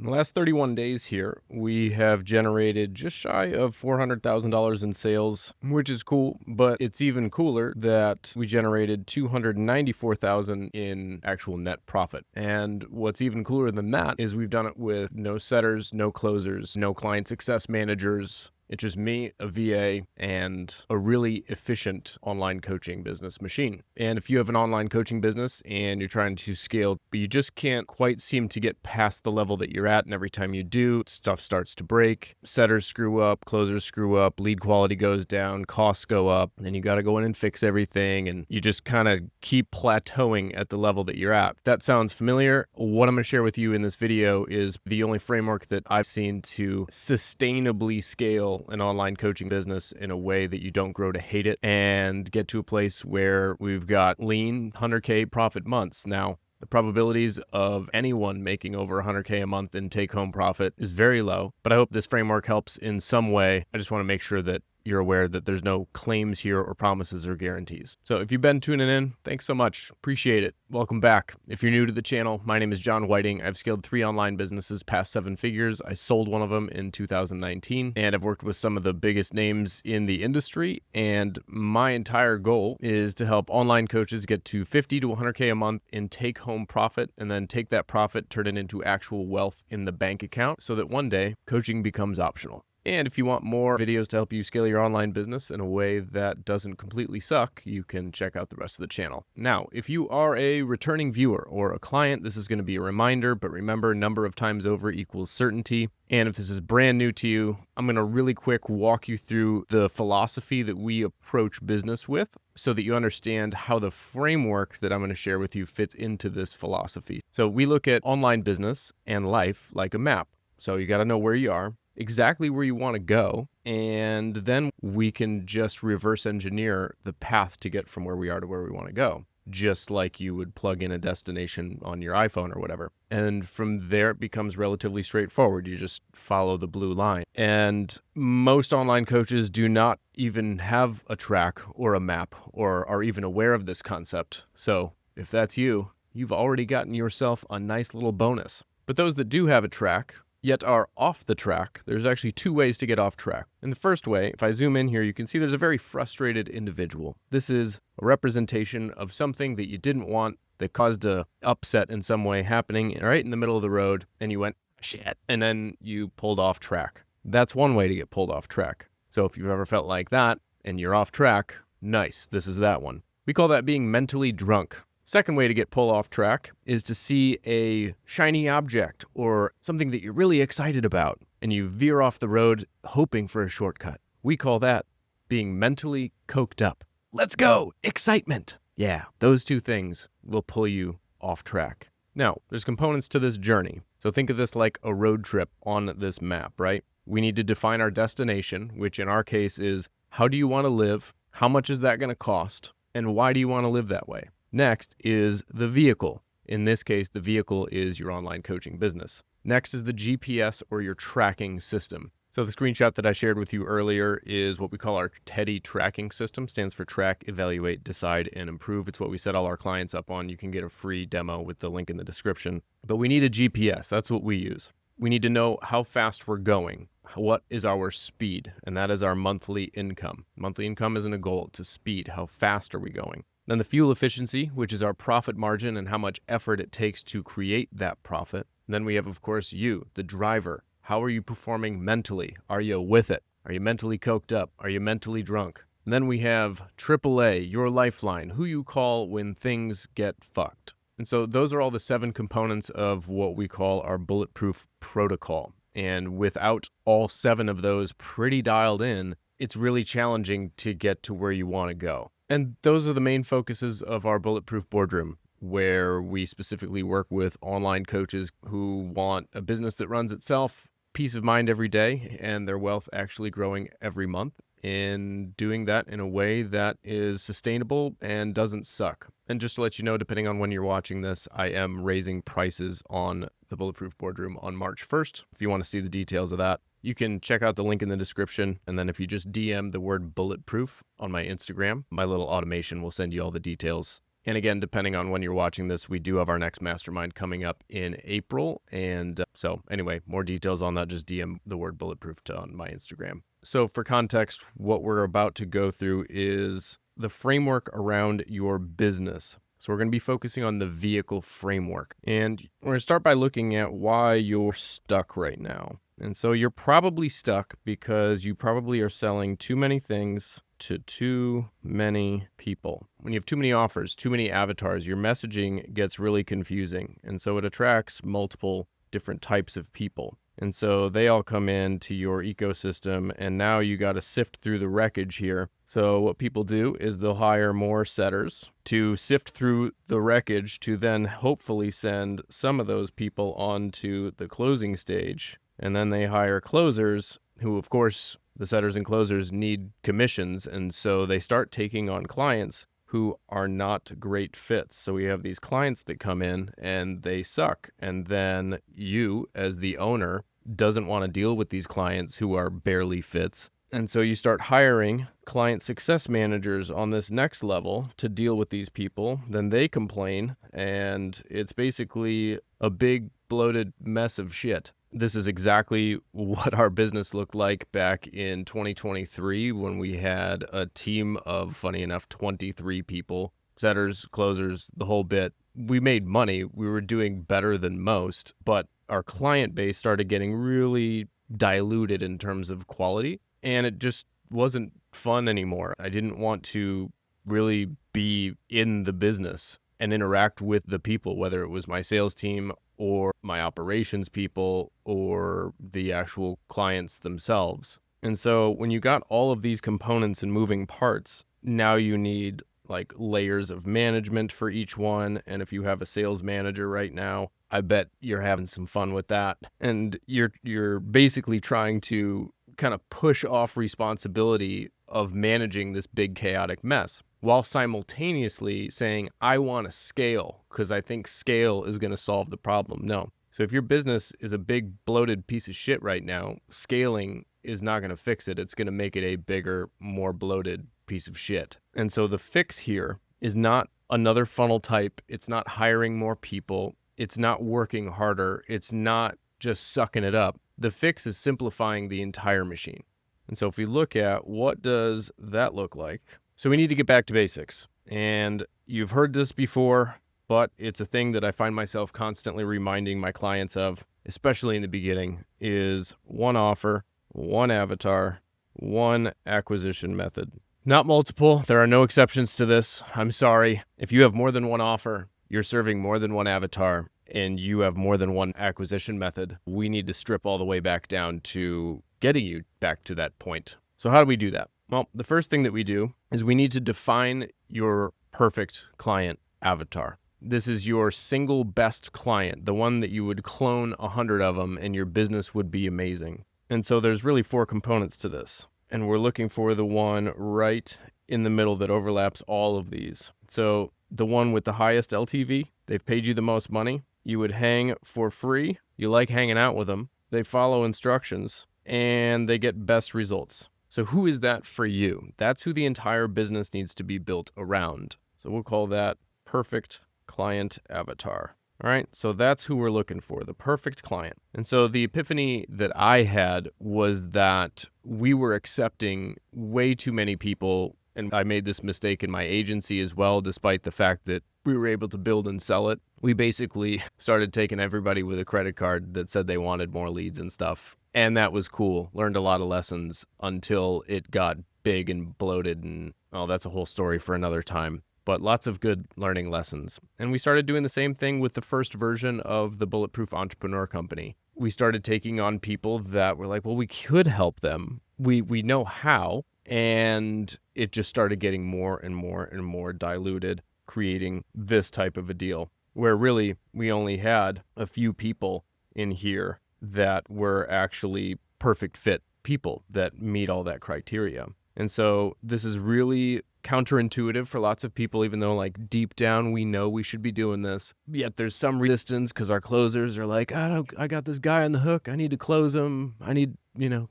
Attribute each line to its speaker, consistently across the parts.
Speaker 1: In the last 31 days here, we have generated just shy of $400,000 in sales, which is cool, but it's even cooler that we generated $294,000 in actual net profit. And what's even cooler than that is we've done it with no setters, no closers, no client success managers. It's just me, a VA, and a really efficient online coaching business machine. And if you have an online coaching business and you're trying to scale, but you just can't quite seem to get past the level that you're at, and every time you do, stuff starts to break, setters screw up, closers screw up, lead quality goes down, costs go up, and you got to go in and fix everything, and you just kind of keep plateauing at the level that you're at. If that sounds familiar, what I'm going to share with you in this video is the only framework that I've seen to sustainably scale an online coaching business in a way that you don't grow to hate it and get to a place where we've got lean 100K profit months. Now, the probabilities of anyone making over 100K a month in take-home profit is very low, but I hope this framework helps in some way. I just want to make sure that you're aware that there's no claims here or promises or guarantees. So if you've been tuning in, thanks so much. Appreciate it. Welcome back. If you're new to the channel, my name is John Whiting. I've scaled 3 online businesses past 7 figures. I sold one of them in 2019, and I've worked with some of the biggest names in the industry. And my entire goal is to help online coaches get to 50 to 100K a month in take-home profit, and then take that profit, turn it into actual wealth in the bank account so that one day coaching becomes optional. And if you want more videos to help you scale your online business in a way that doesn't completely suck, you can check out the rest of the channel. Now, if you are a returning viewer or a client, this is going to be a reminder, but remember, number of times over equals certainty. And if this is brand new to you, I'm going to really quick walk you through the philosophy that we approach business with so that you understand how the framework that I'm going to share with you fits into this philosophy. So we look at online business and life like a map. So you got to know where you are, exactly where you want to go, and then we can just reverse engineer the path to get from where we are to where we want to go, just like you would plug in a destination on your iPhone or whatever. And from there, it becomes relatively straightforward. You just follow the blue line. And most online coaches do not even have a track or a map or are even aware of this concept. So if that's you, you've already gotten yourself a nice little bonus. But those that do have a track, yet are off the track, there's actually 2 ways to get off track. And the first way, if I zoom in here, you can see there's a very frustrated individual. This is a representation of something that you didn't want that caused a upset in some way happening right in the middle of the road, and you went, shit, and then you pulled off track. That's one way to get pulled off track. So if you've ever felt like that and you're off track, nice, this is that one. We call that being mentally drunk. Second way to get pulled off track is to see a shiny object or something that you're really excited about, and you veer off the road hoping for a shortcut. We call that being mentally coked up. Let's go! Excitement! Yeah, those 2 things will pull you off track. Now, there's components to this journey. So think of this like a road trip on this map, right? We need to define our destination, which in our case is how do you want to live? How much is that going to cost? And why do you want to live that way? Next is the vehicle. In this case, the vehicle is your online coaching business. Next is the GPS or your tracking system. So the screenshot that I shared with you earlier is what we call our TEDdy tracking system. Stands for track, evaluate, decide, and improve. It's what we set all our clients up on. You can get a free demo with the link in the description. But we need a GPS. That's what we use. We need to know how fast we're going. What is our speed? And that is our monthly income. Monthly income isn't a goal, it's a speed. How fast are we going? Then the fuel efficiency, which is our profit margin and how much effort it takes to create that profit. And then we have, of course, you, the driver. How are you performing mentally? Are you with it? Are you mentally coked up? Are you mentally drunk? And then we have AAA, your lifeline, who you call when things get fucked. And so those are all the 7 components of what we call our Bulletproof protocol. And without all 7 of those pretty dialed in, it's really challenging to get to where you want to go. And those are the main focuses of our Bulletproof boardroom, where we specifically work with online coaches who want a business that runs itself, peace of mind every day, and their wealth actually growing every month, and doing that in a way that is sustainable and doesn't suck. And just to let you know, depending on when you're watching this, I am raising prices on the Bulletproof boardroom on March 1st. If you want to see the details of that, you can check out the link in the description, and then if you just DM the word Bulletproof on my Instagram, my little automation will send you all the details And again, depending on when you're watching this, we do have our next mastermind coming up in April. And so anyway, more details on that, just DM the word Bulletproof on my Instagram. So for context, what we're about to go through is the framework around your business. So we're going to be focusing on the vehicle framework. And we're going to start by looking at why you're stuck right now. And so you're probably stuck because you probably are selling too many things to too many people. When you have too many offers, too many avatars, your messaging gets really confusing. And so it attracts multiple different types of people. And so they all come into your ecosystem, and now you got to sift through the wreckage here. So what people do is they'll hire more setters to sift through the wreckage to then hopefully send some of those people on to the closing stage. And then they hire closers who, of course, the setters and closers need commissions. And so they start taking on clients who are not great fits. So we have these clients that come in and they suck. And then you, as the owner, doesn't want to deal with these clients who are barely fits. And so you start hiring client success managers on this next level to deal with these people. Then they complain, and it's basically a big bloated mess of shit. This is exactly what our business looked like back in 2023 when we had a team of, funny enough, 23 people, setters, closers, the whole bit. We made money. We were doing better than most, but our client base started getting really diluted in terms of quality, and it just wasn't fun anymore. I didn't want to really be in the business and interact with the people, whether it was my sales team or my operations people or the actual clients themselves. And so when you got all of these components and moving parts, now you need like layers of management for each one. And if you have a sales manager right now, I bet you're having some fun with that. And you're basically trying to kind of push off responsibility of managing this big chaotic mess, while simultaneously saying, I want to scale because I think scale is going to solve the problem. No. So if your business is a big bloated piece of shit right now, scaling is not going to fix it. It's going to make it a bigger, more bloated piece of shit. And so the fix here is not another funnel type. It's not hiring more people. It's not working harder. It's not just sucking it up. The fix is simplifying the entire machine. And so if we look at what does that look like? So we need to get back to basics. And you've heard this before, but it's a thing that I find myself constantly reminding my clients of, especially in the beginning, is one offer, one avatar, one acquisition method. Not multiple. There are no exceptions to this. I'm sorry. If you have more than one offer, you're serving more than one avatar, and you have more than one acquisition method, we need to strip all the way back down to getting you back to that point. So how do we do that? Well, the first thing that we do is we need to define your perfect client avatar. This is your single best client, the one that you would clone 100 of them and your business would be amazing. And so there's really 4 components to this. And we're looking for the one right in the middle that overlaps all of these. So the one with the highest LTV, they've paid you the most money, you would hang for free, you like hanging out with them, they follow instructions, and they get best results. So who is that for you? That's who the entire business needs to be built around. So we'll call that perfect client avatar. All right, so that's who we're looking for, the perfect client. And so the epiphany that I had was that we were accepting way too many people, and I made this mistake in my agency as well, despite the fact that we were able to build and sell it. We basically started taking everybody with a credit card that said they wanted more leads and stuff. And that was cool. Learned a lot of lessons until it got big and bloated, and that's a whole story for another time. But lots of good learning lessons. And we started doing the same thing with the first version of the Bulletproof Entrepreneur Company. We started taking on people that were like, well, we could help them. We know how. And it just started getting more and more and more diluted, creating this type of a deal where really we only had a few people in here that were actually perfect fit people that meet all that criteria. And so this is really counterintuitive for lots of people, even though like deep down we know we should be doing this. Yet there's some resistance because our closers are like, I got this guy on the hook. I need to close him. I need,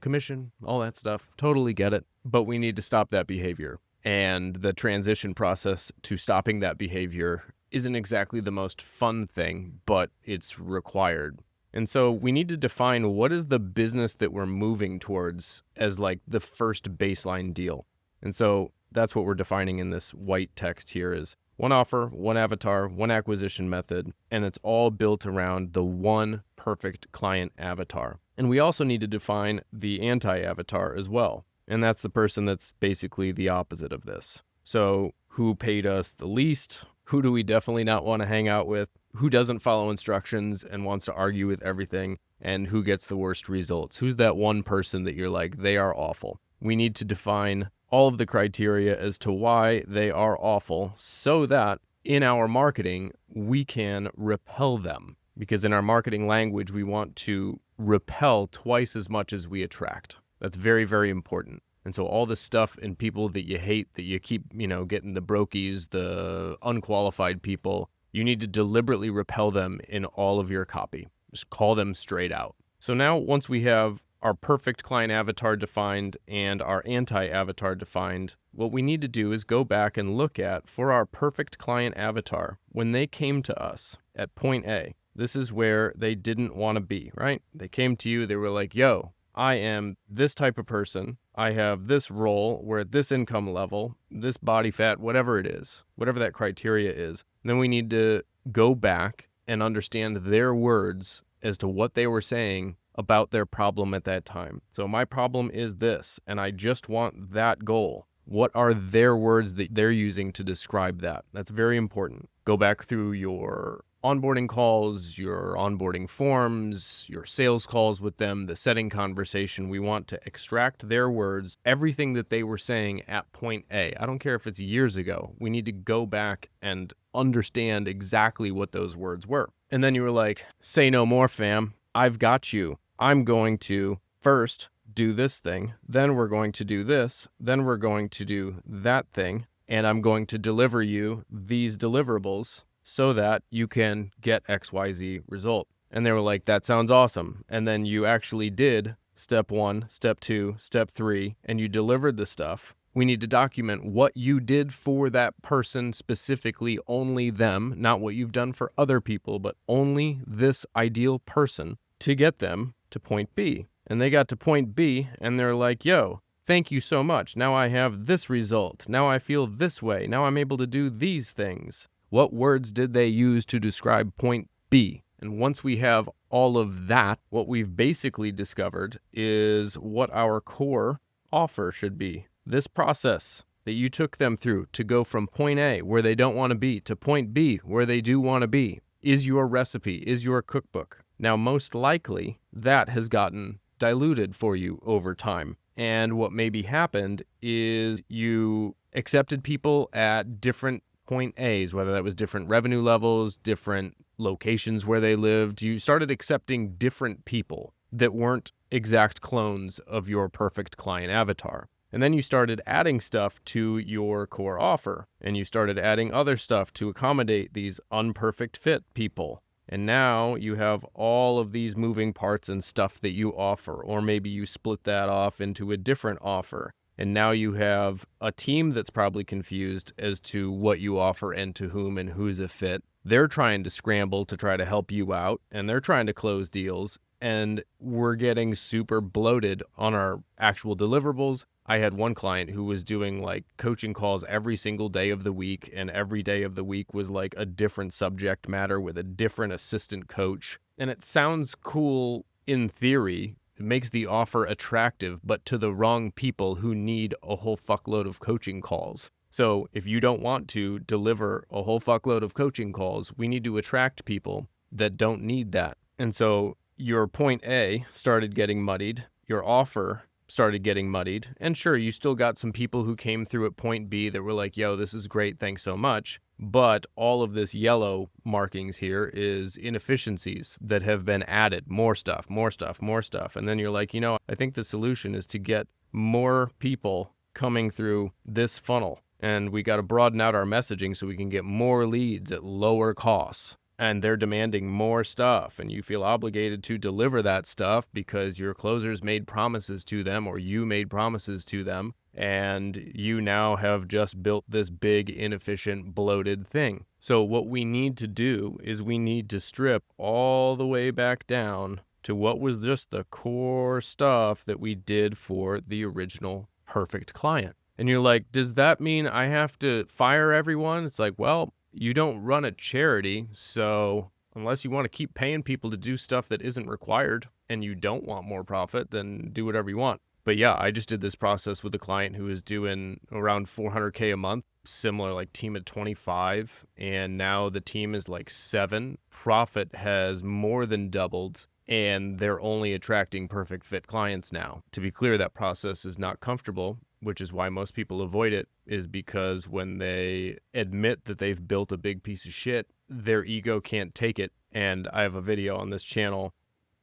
Speaker 1: commission, all that stuff. Totally get it. But we need to stop that behavior. And the transition process to stopping that behavior isn't exactly the most fun thing, but it's required. And so we need to define what is the business that we're moving towards as like the first baseline deal. And so that's what we're defining in this white text here is one offer, one avatar, one acquisition method, and it's all built around the one perfect client avatar. And we also need to define the anti-avatar as well. And that's the person that's basically the opposite of this. So who paid us the least? Who do we definitely not want to hang out with? Who doesn't follow instructions and wants to argue with everything? And who gets the worst results? Who's that one person that you're like, they are awful? We need to define all of the criteria as to why they are awful so that in our marketing, we can repel them. Because in our marketing language, we want to repel twice as much as we attract. That's very, very important. And so all the stuff and people that you hate, that you keep, getting the brokies, the unqualified people, you need to deliberately repel them in all of your copy. Just call them straight out. So now once we have our perfect client avatar defined and our anti-avatar defined, what we need to do is go back and look at, for our perfect client avatar, when they came to us at point A, this is where they didn't want to be, right? They came to you, they were like, yo, I am this type of person. I have this role. We're at this income level, this body fat, whatever it is, whatever that criteria is. Then we need to go back and understand their words as to what they were saying about their problem at that time. So my problem is this, and I just want that goal. What are their words that they're using to describe that? That's very important. Go back through your onboarding calls, your onboarding forms, your sales calls with them, the setting conversation. We want to extract their words, everything that they were saying at point A. I don't care if it's years ago. We need to go back and understand exactly what those words were. And then you were like, say no more, fam. I've got you. I'm going to first do this thing, then we're going to do this, then we're going to do that thing, and I'm going to deliver you these deliverables so that you can get XYZ result. And they were like, that sounds awesome. And then you actually did step 1, step 2, step 3, and you delivered the stuff. We need to document what you did for that person specifically, only them, not what you've done for other people, but only this ideal person to get them to point B. And they got to point B and they're like, yo, thank you so much. Now I have this result. Now I feel this way. Now I'm able to do these things. What words did they use to describe point B? And once we have all of that, what we've basically discovered is what our core offer should be. This process that you took them through to go from point A, where they don't want to be, to point B, where they do want to be, is your recipe, is your cookbook. Now, most likely, that has gotten diluted for you over time. And what maybe happened is you accepted people at different point A's, whether that was different revenue levels, different locations where they lived. You started accepting different people that weren't exact clones of your perfect client avatar. And then you started adding stuff to your core offer, and you started adding other stuff to accommodate these unperfect fit people. And now you have all of these moving parts and stuff that you offer, or maybe you split that off into a different offer. And now you have a team that's probably confused as to what you offer and to whom and who's a fit. They're trying to scramble to try to help you out, and they're trying to close deals. And we're getting super bloated on our actual deliverables. I had one client who was doing like coaching calls every single day of the week, and every day of the week was like a different subject matter with a different assistant coach. And it sounds cool in theory. It makes the offer attractive, but to the wrong people who need a whole fuckload of coaching calls. So if you don't want to deliver a whole fuckload of coaching calls, we need to attract people that don't need that. And so your point A started getting muddied, your offer started getting muddied, and sure, you still got some people who came through at point B that were like, yo, this is great, thanks so much. But all of this yellow markings here is inefficiencies that have been added, more stuff. And then you're like, I think the solution is to get more people coming through this funnel. And we got to broaden out our messaging so we can get more leads at lower costs. And they're demanding more stuff, and you feel obligated to deliver that stuff because your closers made promises to them or you made promises to them. and you now have just built this big, inefficient, bloated thing. So what we need to do is we need to strip all the way back down to what was just the core stuff that we did for the original perfect client. And you're like, does that mean I have to fire everyone? It's like, well, you don't run a charity, so unless you want to keep paying people to do stuff that isn't required and you don't want more profit, then do whatever you want. But yeah, I just did this process with a client who was doing around $400K a month, similar like team of 25, and now the team is like 7. Profit has more than doubled, and they're only attracting perfect fit clients now. To be clear, that process is not comfortable, which is why most people avoid it, is because when they admit that they've built a big piece of shit, their ego can't take it. And I have a video on this channel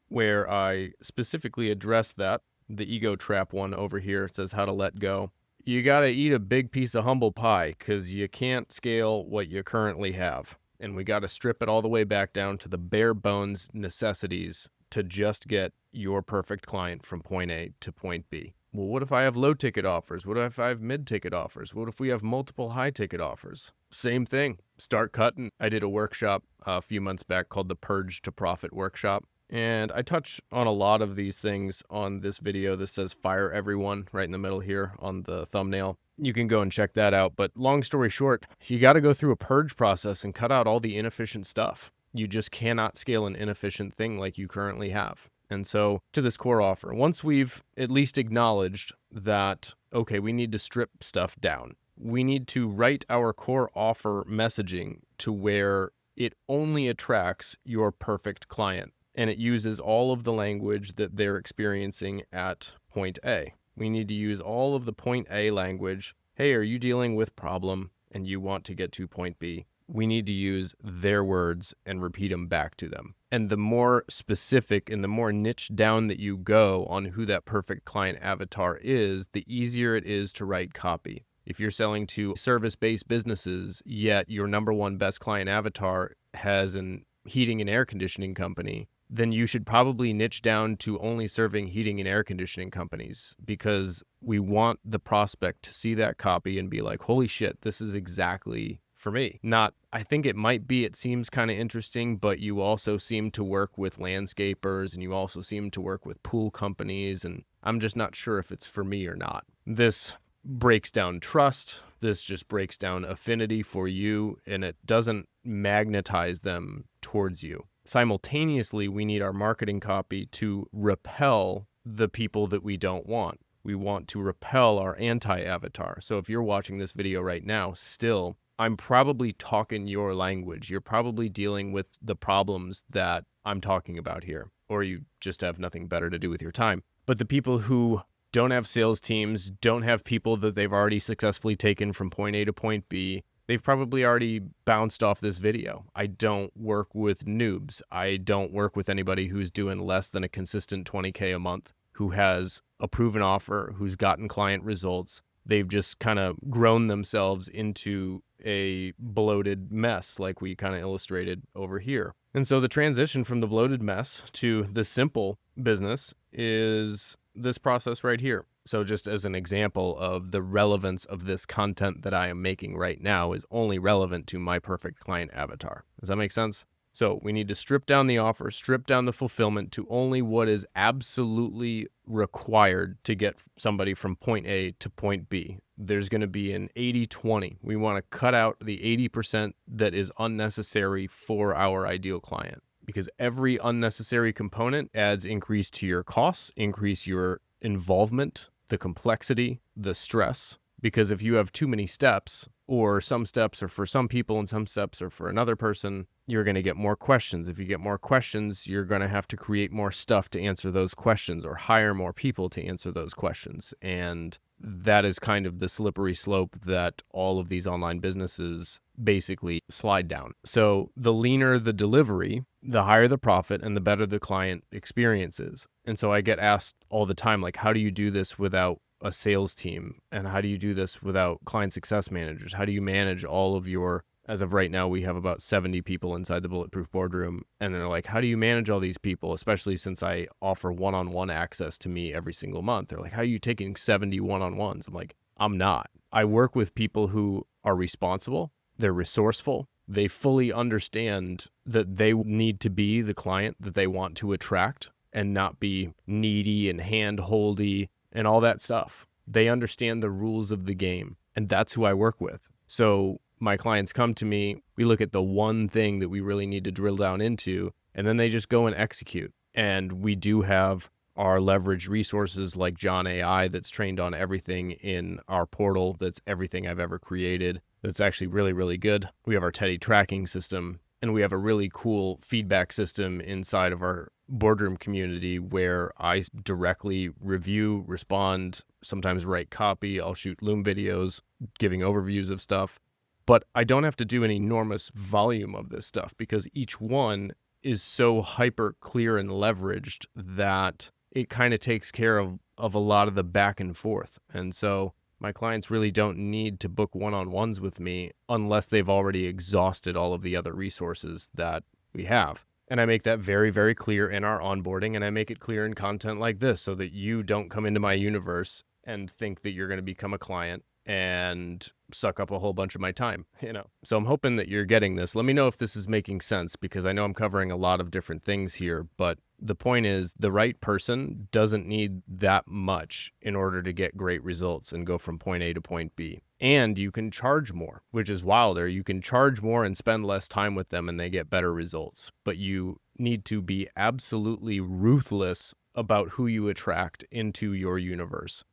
Speaker 1: where I specifically address that. The ego trap one over here says how to let go. You got to eat a big piece of humble pie because you can't scale what you currently have. And we got to strip it all the way back down to the bare bones necessities to just get your perfect client from point A to point B. Well, what if I have low ticket offers? What if I have mid ticket offers? What if we have multiple high ticket offers? Same thing. Start cutting. I did a workshop a few months back called the Purge to Profit workshop. And I touch on a lot of these things on this video that says fire everyone right in the middle here on the thumbnail. You can go and check that out. But long story short, you got to go through a purge process and cut out all the inefficient stuff. You just cannot scale an inefficient thing like you currently have. And so to this core offer, once we've at least acknowledged that, okay, we need to strip stuff down, we need to write our core offer messaging to where it only attracts your perfect client. And it uses all of the language that they're experiencing at point A. We need to use all of the point A language. Hey, are you dealing with problem and you want to get to point B? We need to use their words and repeat them back to them. And the more specific and the more niche down that you go on who that perfect client avatar is, the easier it is to write copy. If you're selling to service-based businesses, yet your number one best client avatar has an heating and air conditioning company, then you should probably niche down to only serving heating and air conditioning companies, because we want the prospect to see that copy and be like, holy shit, this is exactly for me. Not, I think it seems kind of interesting, but you also seem to work with landscapers and you also seem to work with pool companies, and I'm just not sure if it's for me or not. This breaks down trust. This just breaks down affinity for you, and it doesn't magnetize them towards you. Simultaneously, we need our marketing copy to repel the people that we don't want. We want to repel our anti-avatar. So if you're watching this video right now, still, I'm probably talking your language. You're probably dealing with the problems that I'm talking about here, or you just have nothing better to do with your time. But the people who don't have sales teams, don't have people that they've already successfully taken from point A to point B, they've probably already bounced off this video. I don't work with noobs. I don't work with anybody who's doing less than a consistent 20K a month, who has a proven offer, who's gotten client results. They've just kind of grown themselves into a bloated mess like we kind of illustrated over here. And so the transition from the bloated mess to the simple business is this process right here. So just as an example of the relevance of this content that I am making right now is only relevant to my perfect client avatar. Does that make sense? So we need to strip down the offer, strip down the fulfillment to only what is absolutely required to get somebody from point A to point B. There's going to be an 80-20. We want to cut out the 80% that is unnecessary for our ideal client, because every unnecessary component adds increase to your costs, increase your involvement, the complexity, the stress. Because if you have too many steps, or some steps are for some people and some steps are for another person, you're going to get more questions. If you get more questions, you're going to have to create more stuff to answer those questions or hire more people to answer those questions. And that is kind of the slippery slope that all of these online businesses basically slide down. So the leaner the delivery, the higher the profit and the better the client experience is. And so I get asked all the time, like, how do you do this without a sales team? And how do you do this without client success managers? How do you manage all of your, as of right now, we have about 70 people inside the Bulletproof boardroom. And they're like, how do you manage all these people? Especially since I offer one-on-one access to me every single month. They're like, how are you taking 70 one-on-ones? I'm like, I'm not. I work with people who are responsible, they're resourceful, they fully understand that they need to be the client that they want to attract and not be needy and hand-holdy and all that stuff. They understand the rules of the game, and that's who I work with. So my clients come to me, we look at the one thing that we really need to drill down into, and then they just go and execute. And we do have our leverage resources like John AI that's trained on everything in our portal. That's everything I've ever created. That's actually really, really good. We have our Teddy tracking system, and we have a really cool feedback system inside of our boardroom community where I directly review, respond, sometimes write copy. I'll shoot Loom videos giving overviews of stuff. But I don't have to do an enormous volume of this stuff because each one is so hyper clear and leveraged that it kind of takes care of a lot of the back and forth. And so my clients really don't need to book one-on-ones with me unless they've already exhausted all of the other resources that we have. And I make that very, very clear in our onboarding, and I make it clear in content like this so that you don't come into my universe and think that you're going to become a client and suck up a whole bunch of my time, So I'm hoping that you're getting this. Let me know if this is making sense because I know I'm covering a lot of different things here, but the point is the right person doesn't need that much in order to get great results and go from point A to point B. And you can charge more, which is wilder. You can charge more and spend less time with them and they get better results. But you need to be absolutely ruthless about who you attract into your universe.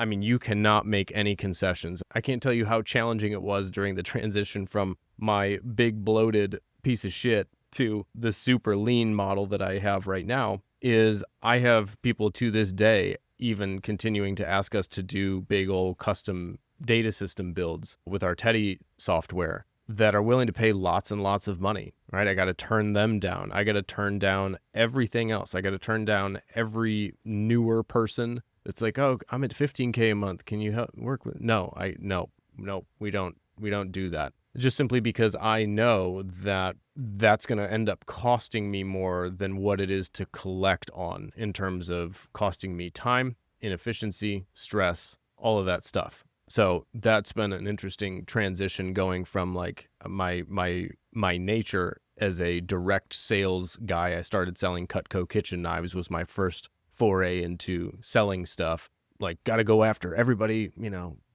Speaker 1: I mean, you cannot make any concessions. I can't tell you how challenging it was during the transition from my big bloated piece of shit to the super lean model that I have right now. Is I have people to this day even continuing to ask us to do big old custom data system builds with our Teddy software that are willing to pay lots and lots of money, right? I got to turn them down. I got to turn down everything else. I got to turn down every newer person. It's like, oh, I'm at $15K a month. Can you help work with? No, we don't do that. Just simply because I know that that's going to end up costing me more than what it is to collect on in terms of costing me time, inefficiency, stress, all of that stuff. So that's been an interesting transition going from like my nature as a direct sales guy. I started selling Cutco kitchen knives was my first foray into selling stuff, like got to go after everybody,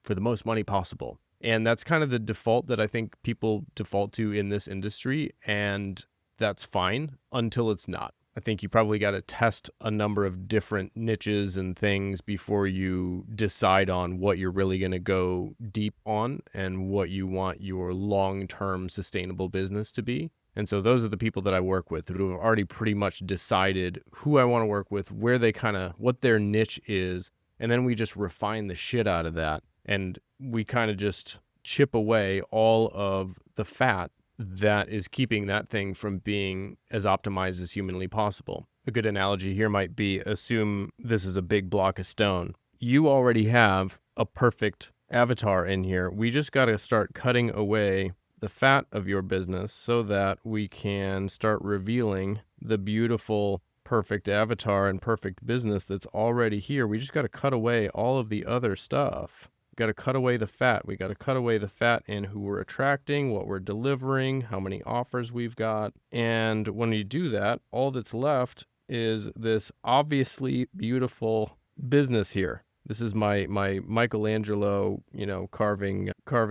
Speaker 1: for the most money possible. And that's kind of the default that I think people default to in this industry. And that's fine until it's not. I think you probably got to test a number of different niches and things before you decide on what you're really going to go deep on and what you want your long-term sustainable business to be. And so those are the people that I work with who have already pretty much decided who I want to work with, where they what their niche is. And then we just refine the shit out of that. And we kind of just chip away all of the fat that is keeping that thing from being as optimized as humanly possible. A good analogy here might be assume this is a big block of stone. You already have a perfect avatar in here. We just got to start cutting away the fat of your business so that we can start revealing the beautiful, perfect avatar and perfect business that's already here. We just got to cut away all of the other stuff. We got to cut away the fat. We got to cut away the fat in who we're attracting, what we're delivering, how many offers we've got. And when you do that, all that's left is this obviously beautiful business here. This is my Michelangelo, carving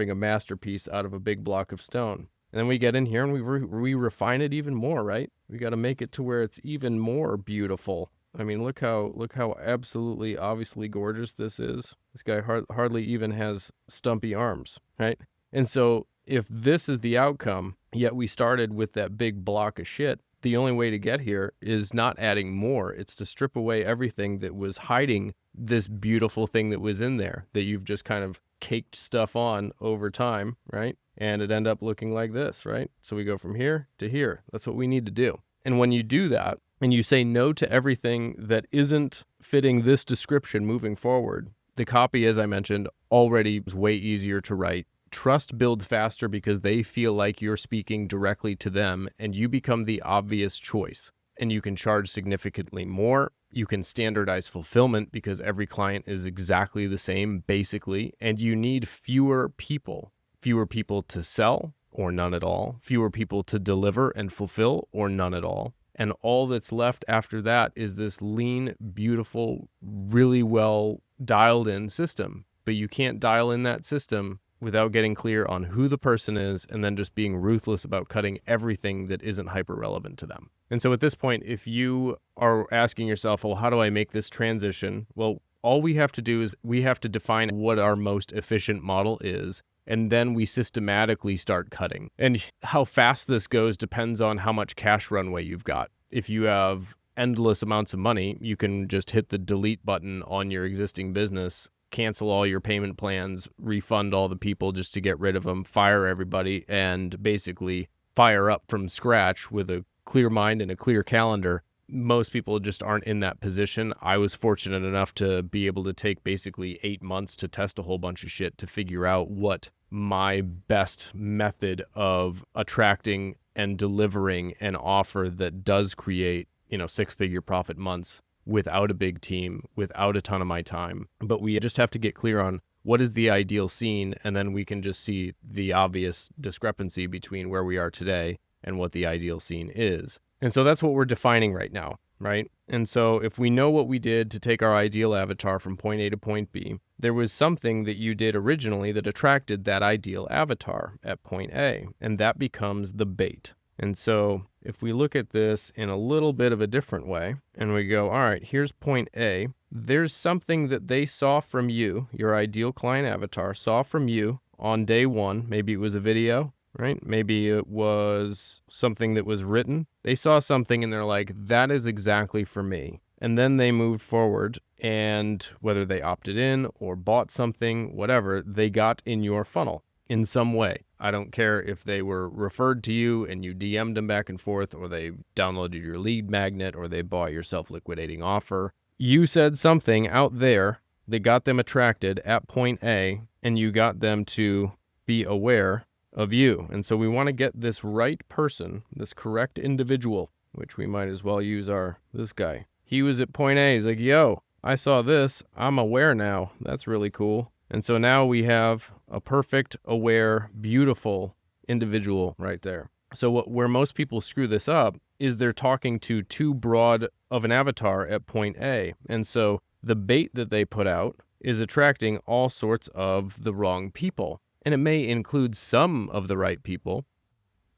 Speaker 1: a masterpiece out of a big block of stone. And then we get in here and we refine it even more, right? We got to make it to where it's even more beautiful. I mean, look how absolutely obviously gorgeous this is. This guy hardly even has stumpy arms, right? And so if this is the outcome, yet we started with that big block of shit, the only way to get here is not adding more. It's to strip away everything that was hiding this beautiful thing that was in there that you've just kind of caked stuff on over time, right? And it end up looking like this, right? So we go from here to here. That's what we need to do. And when you do that and you say no to everything that isn't fitting this description moving forward, the copy, as I mentioned, already is way easier to write. Trust builds faster because they feel like you're speaking directly to them and you become the obvious choice. And you can charge significantly more. You can standardize fulfillment because every client is exactly the same, basically, and you need fewer people to sell or none at all, fewer people to deliver and fulfill or none at all. And all that's left after that is this lean, beautiful, really well dialed in system. But you can't dial in that system without getting clear on who the person is and then just being ruthless about cutting everything that isn't hyper relevant to them. And so at this point, if you are asking yourself, well, how do I make this transition? Well, all we have to do is we have to define what our most efficient model is. And then we systematically start cutting. And how fast this goes depends on how much cash runway you've got. If you have endless amounts of money, you can just hit the delete button on your existing business, cancel all your payment plans, refund all the people just to get rid of them, fire everybody, and basically fire up from scratch with a clear mind and a clear calendar. Most people just aren't in that position. I was fortunate enough to be able to take basically 8 months to test a whole bunch of shit to figure out what my best method of attracting and delivering an offer that does create, 6-figure profit months without a big team, without a ton of my time. But we just have to get clear on what is the ideal scene, and then we can just see the obvious discrepancy between where we are today and what the ideal scene is. And so that's what we're defining right now, right? And so if we know what we did to take our ideal avatar from point A to point B, there was something that you did originally that attracted that ideal avatar at point A, and that becomes the bait. And so if we look at this in a little bit of a different way, and we go, all right, here's point A, there's something that they saw from you, your ideal client avatar saw from you on day one. Maybe it was a video, right? Maybe it was something that was written. They saw something and they're like, that is exactly for me. And then they moved forward, and whether they opted in or bought something, whatever, they got in your funnel in some way. I don't care if they were referred to you and you DM'd them back and forth, or they downloaded your lead magnet, or they bought your self-liquidating offer. You said something out there that got them attracted at point A, and you got them to be aware of you. And so we want to get this right person, this correct individual, which we might as well use this guy. He was at point A. He's like, yo, I saw this. I'm aware now. That's really cool. And so now we have a perfect, aware, beautiful individual right there. So where most people screw this up is they're talking to too broad of an avatar at point A. And so the bait that they put out is attracting all sorts of the wrong people. And it may include some of the right people,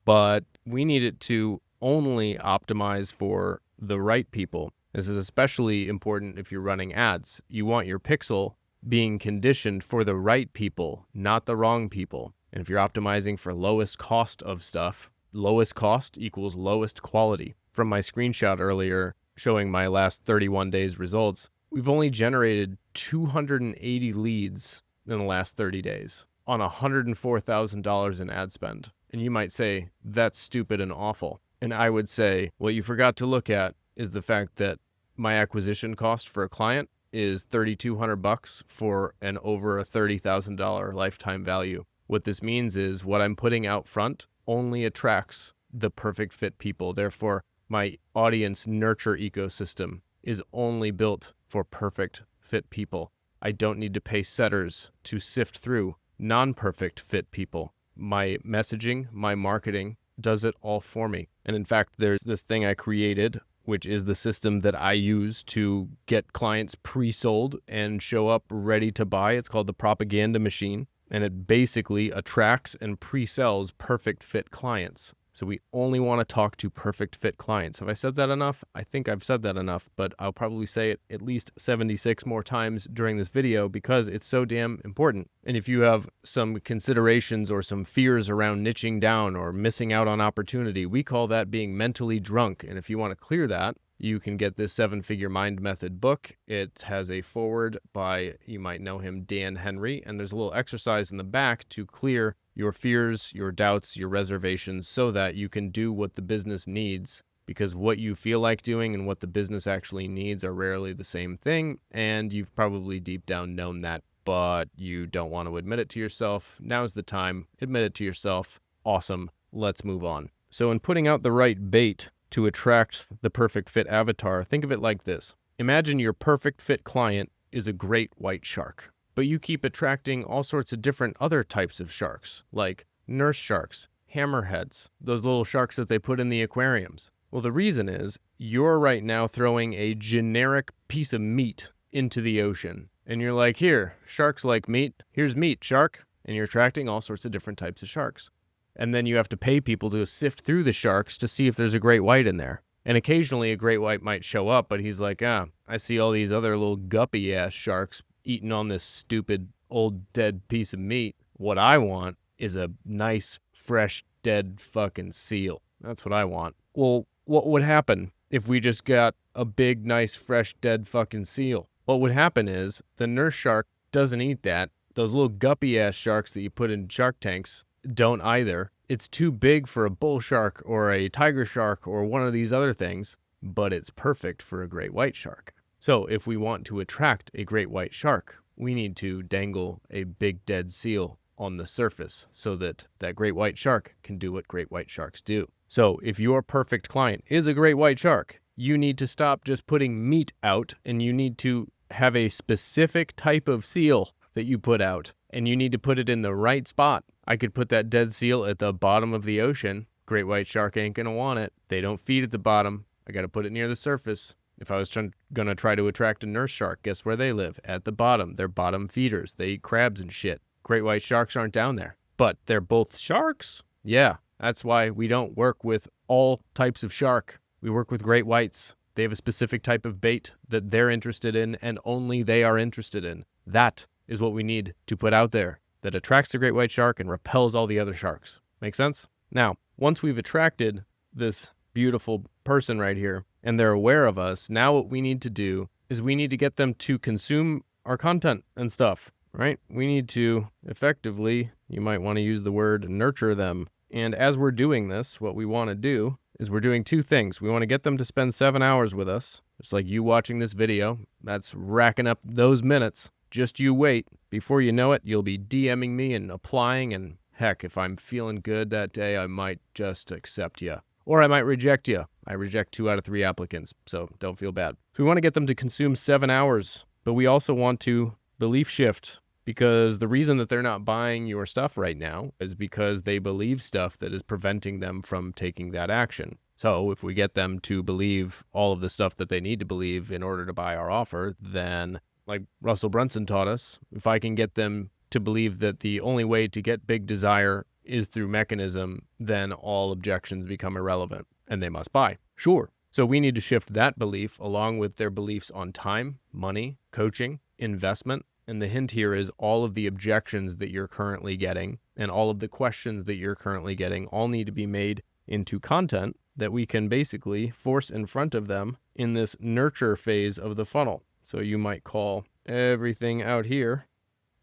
Speaker 1: but we need it to only optimize for the right people. This is especially important if you're running ads. You want your pixel being conditioned for the right people, not the wrong people. And if you're optimizing for lowest cost of stuff, lowest cost equals lowest quality. From my screenshot earlier showing my last 31 days results, we've only generated 280 leads in the last 30 days on $104,000 in ad spend. And you might say, that's stupid and awful. And I would say, what you forgot to look at is the fact that my acquisition cost for a client is $3,200 for an over a $30,000 lifetime value. What this means is what I'm putting out front only attracts the perfect fit people. Therefore, my audience nurture ecosystem is only built for perfect fit people. I don't need to pay setters to sift through non-perfect fit people. My messaging, my marketing does it all for me. And in fact, there's this thing I created, which is the system that I use to get clients pre-sold and show up ready to buy. It's called the propaganda machine, and it basically attracts and pre-sells perfect fit clients. So we only want to talk to perfect fit clients. Have I said that enough? I think I've said that enough, but I'll probably say it at least 76 more times during this video because it's so damn important. And if you have some considerations or some fears around niching down or missing out on opportunity, we call that being mentally drunk. And if you want to clear that, you can get this 7-Figure Mind Method book. It has a foreword by, you might know him, Dan Henry, and there's a little exercise in the back to clear your fears, your doubts, your reservations, so that you can do what the business needs, because what you feel like doing and what the business actually needs are rarely the same thing, and you've probably deep down known that, but you don't want to admit it to yourself. Now's the time. Admit it to yourself. Awesome. Let's move on. So in putting out the right bait to attract the perfect fit avatar, think of it like this. Imagine your perfect fit client is a great white shark, but you keep attracting all sorts of different other types of sharks, like nurse sharks, hammerheads, those little sharks that they put in the aquariums. Well, the reason is you're right now throwing a generic piece of meat into the ocean. And you're like, here, sharks like meat. Here's meat, shark. And you're attracting all sorts of different types of sharks. And then you have to pay people to sift through the sharks to see if there's a great white in there. And occasionally a great white might show up, but he's like, I see all these other little guppy-ass sharks eating on this stupid old dead piece of meat. What I want is a nice, fresh, dead fucking seal. That's what I want. Well, what would happen if we just got a big, nice, fresh, dead fucking seal? What would happen is the nurse shark doesn't eat that. Those little guppy-ass sharks that you put in shark tanks don't either. It's too big for a bull shark or a tiger shark or one of these other things, but it's perfect for a great white shark. So if we want to attract a great white shark, we need to dangle a big dead seal on the surface so that that great white shark can do what great white sharks do. So if your perfect client is a great white shark, you need to stop just putting meat out, and you need to have a specific type of seal that you put out, and you need to put it in the right spot. I could put that dead seal at the bottom of the ocean. Great white shark ain't gonna want it. They don't feed at the bottom. I gotta put it near the surface. If I was gonna try to attract a nurse shark, guess where they live? At the bottom. They're bottom feeders. They eat crabs and shit. Great white sharks aren't down there. But they're both sharks? Yeah, that's why we don't work with all types of shark. We work with great whites. They have a specific type of bait that they're interested in, and only they are interested in. That is what we need to put out there that attracts the great white shark and repels all the other sharks. Make sense? Now, once we've attracted this beautiful person right here and they're aware of us, now what we need to do is we need to get them to consume our content and stuff, right? We need to effectively, you might want to use the word nurture them. And as we're doing this, what we want to do is we're doing two things. We want to get them to spend 7 hours with us. It's like you watching this video. That's racking up those minutes. Just you wait. Before you know it, you'll be DMing me and applying, and heck, if I'm feeling good that day, I might just accept you. Or I might reject you. I reject 2 out of 3 applicants, so don't feel bad. So we want to get them to consume 7 hours, but we also want to belief shift, because the reason that they're not buying your stuff right now is because they believe stuff that is preventing them from taking that action. So if we get them to believe all of the stuff that they need to believe in order to buy our offer, then like Russell Brunson taught us, if I can get them to believe that the only way to get big desire is through mechanism, then all objections become irrelevant and they must buy. Sure. So we need to shift that belief along with their beliefs on time, money, coaching, investment. And the hint here is all of the objections that you're currently getting and all of the questions that you're currently getting all need to be made into content that we can basically force in front of them in this nurture phase of the funnel. So you might call everything out here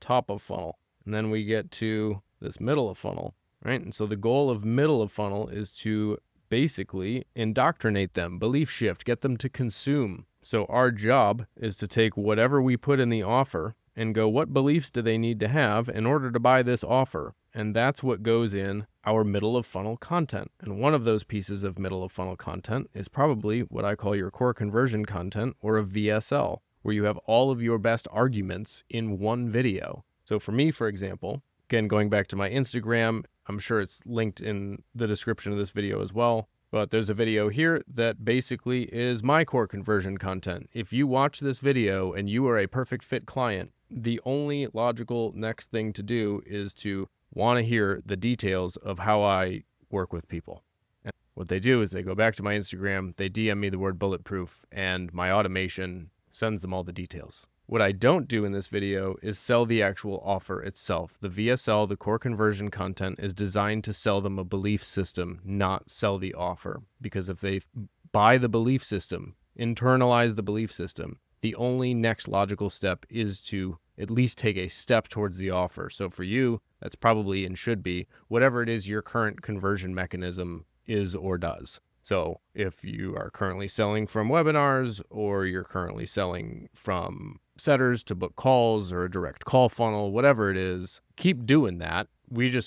Speaker 1: top of funnel. And then we get to this middle of funnel, right? And so the goal of middle of funnel is to basically indoctrinate them, belief shift, get them to consume. So our job is to take whatever we put in the offer and go, what beliefs do they need to have in order to buy this offer? And that's what goes in our middle of funnel content. And one of those pieces of middle of funnel content is probably what I call your core conversion content, or a VSL, where you have all of your best arguments in one video. So for me, for example, again, going back to my Instagram, I'm sure it's linked in the description of this video as well, but there's a video here that basically is my core conversion content. If you watch this video and you are a perfect fit client, the only logical next thing to do is to want to hear the details of how I work with people. And what they do is they go back to my Instagram, they DM me the word bulletproof, and my automation sends them all the details. What I don't do in this video is sell the actual offer itself. The VSL, the core conversion content, is designed to sell them a belief system, not sell the offer. Because if they buy the belief system, internalize the belief system, the only next logical step is to at least take a step towards the offer. So for you, that's probably and should be whatever it is your current conversion mechanism is or does. So if you are currently selling from webinars, or you're currently selling from setters to book calls or a direct call funnel, whatever it is, keep doing that.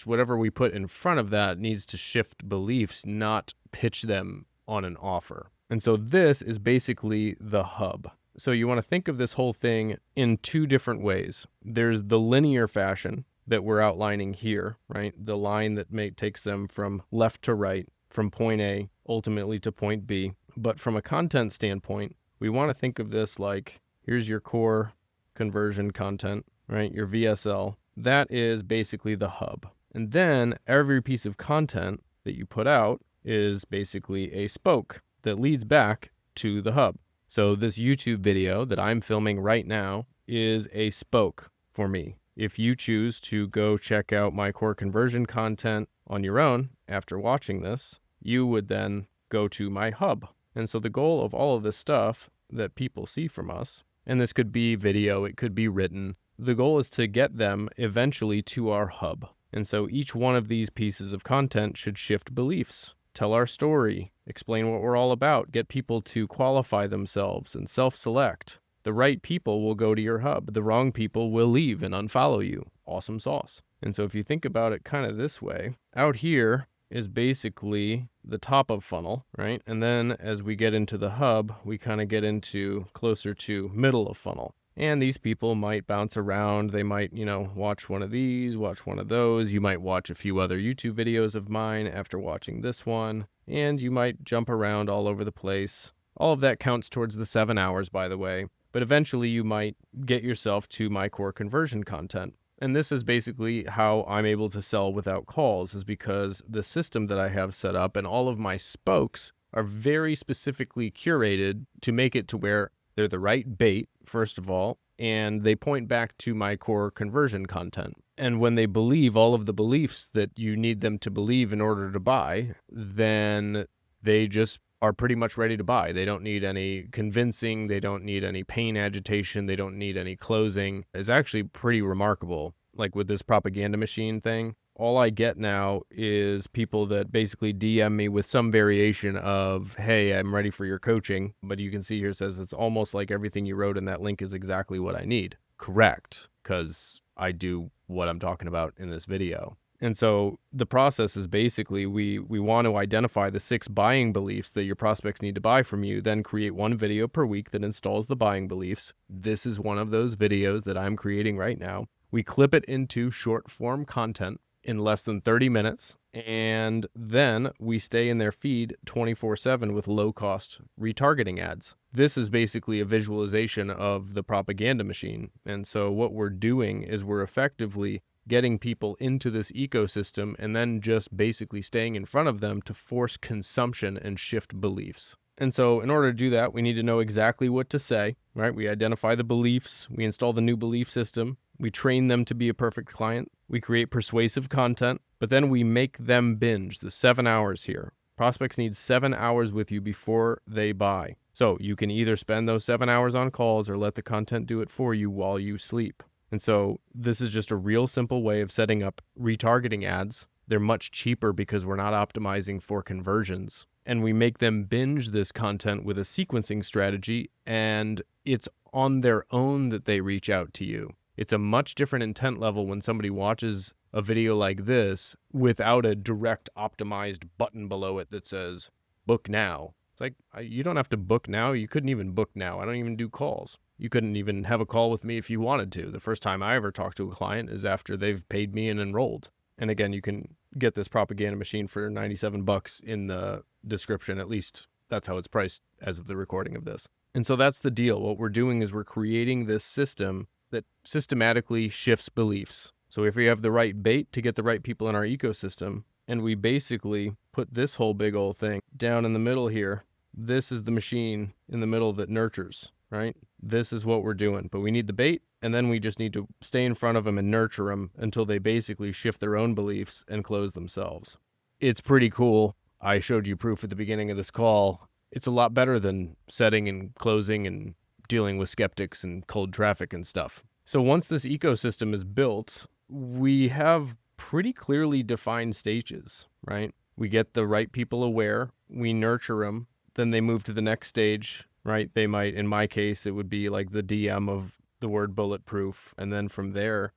Speaker 1: Whatever we put in front of that needs to shift beliefs, not pitch them on an offer. And so this is basically the hub. So you want to think of this whole thing in two different ways. There's the linear fashion that we're outlining here, right? The line that takes them from left to right, from point A ultimately to point B. But from a content standpoint, we want to think of this like, here's your core conversion content, right? Your VSL. That is basically the hub. And then every piece of content that you put out is basically a spoke that leads back to the hub. So this YouTube video that I'm filming right now is a spoke for me. If you choose to go check out my core conversion content on your own after watching this, you would then go to my hub. And so the goal of all of this stuff that people see from us, and this could be video, it could be written, the goal is to get them eventually to our hub. And so each one of these pieces of content should shift beliefs, tell our story, explain what we're all about, get people to qualify themselves and self-select. The right people will go to your hub. The wrong people will leave and unfollow you. Awesome sauce. And so if you think about it kind of this way, out here is basically the top of funnel, right? And then as we get into the hub, we kind of get into closer to middle of funnel. And these people might bounce around. They might, watch one of these, watch one of those. You might watch a few other YouTube videos of mine after watching this one. And you might jump around all over the place. All of that counts towards the 7 hours, by the way. But eventually you might get yourself to my core conversion content. And this is basically how I'm able to sell without calls, is because the system that I have set up and all of my spokes are very specifically curated to make it to where they're the right bait, first of all, and they point back to my core conversion content. And when they believe all of the beliefs that you need them to believe in order to buy, then they just are pretty much ready to buy. They don't need any convincing. They don't need any pain agitation. They don't need any closing. It's actually pretty remarkable. Like with this propaganda machine thing, all I get now is people that basically DM me with some variation of, hey, I'm ready for your coaching. But you can see here it says it's almost like everything you wrote in that link is exactly what I need. Correct, because I do what I'm talking about in this video. And so the process is basically we want to identify the 6 buying beliefs that your prospects need to buy from you, then create one video per week that installs the buying beliefs. This is one of those videos that I'm creating right now. We clip it into short form content in less than 30 minutes, and then we stay in their feed 24/7 with low-cost retargeting ads. This is basically a visualization of the propaganda machine. And so what we're doing is we're effectively getting people into this ecosystem and then just basically staying in front of them to force consumption and shift beliefs. And so in order to do that, we need to know exactly what to say, right? We identify the beliefs, we install the new belief system, we train them to be a perfect client, we create persuasive content, but then we make them binge the 7 hours here. Prospects need 7 hours with you before they buy. So you can either spend those 7 hours on calls or let the content do it for you while you sleep. And so this is just a real simple way of setting up retargeting ads. They're much cheaper because we're not optimizing for conversions. And we make them binge this content with a sequencing strategy, and it's on their own that they reach out to you. It's a much different intent level when somebody watches a video like this without a direct optimized button below it that says, book now. It's like, you don't have to book now. You couldn't even book now. I don't even do calls. You couldn't even have a call with me if you wanted to. The first time I ever talk to a client is after they've paid me and enrolled. And again, you can get this propaganda machine for $97 in the description. At least that's how it's priced as of the recording of this. And so that's the deal. What we're doing is we're creating this system that systematically shifts beliefs. So if we have the right bait to get the right people in our ecosystem, and we basically put this whole big old thing down in the middle here, this is the machine in the middle that nurtures, right? This is what we're doing. But we need the bait, and then we just need to stay in front of them and nurture them until they basically shift their own beliefs and close themselves. It's pretty cool. I showed you proof at the beginning of this call. It's a lot better than setting and closing and dealing with skeptics and cold traffic and stuff. So once this ecosystem is built, we have pretty clearly defined stages, right? We get the right people aware, we nurture them, then they move to the next stage, right? They might, in my case, it would be like the DM of the word bulletproof. And then from there,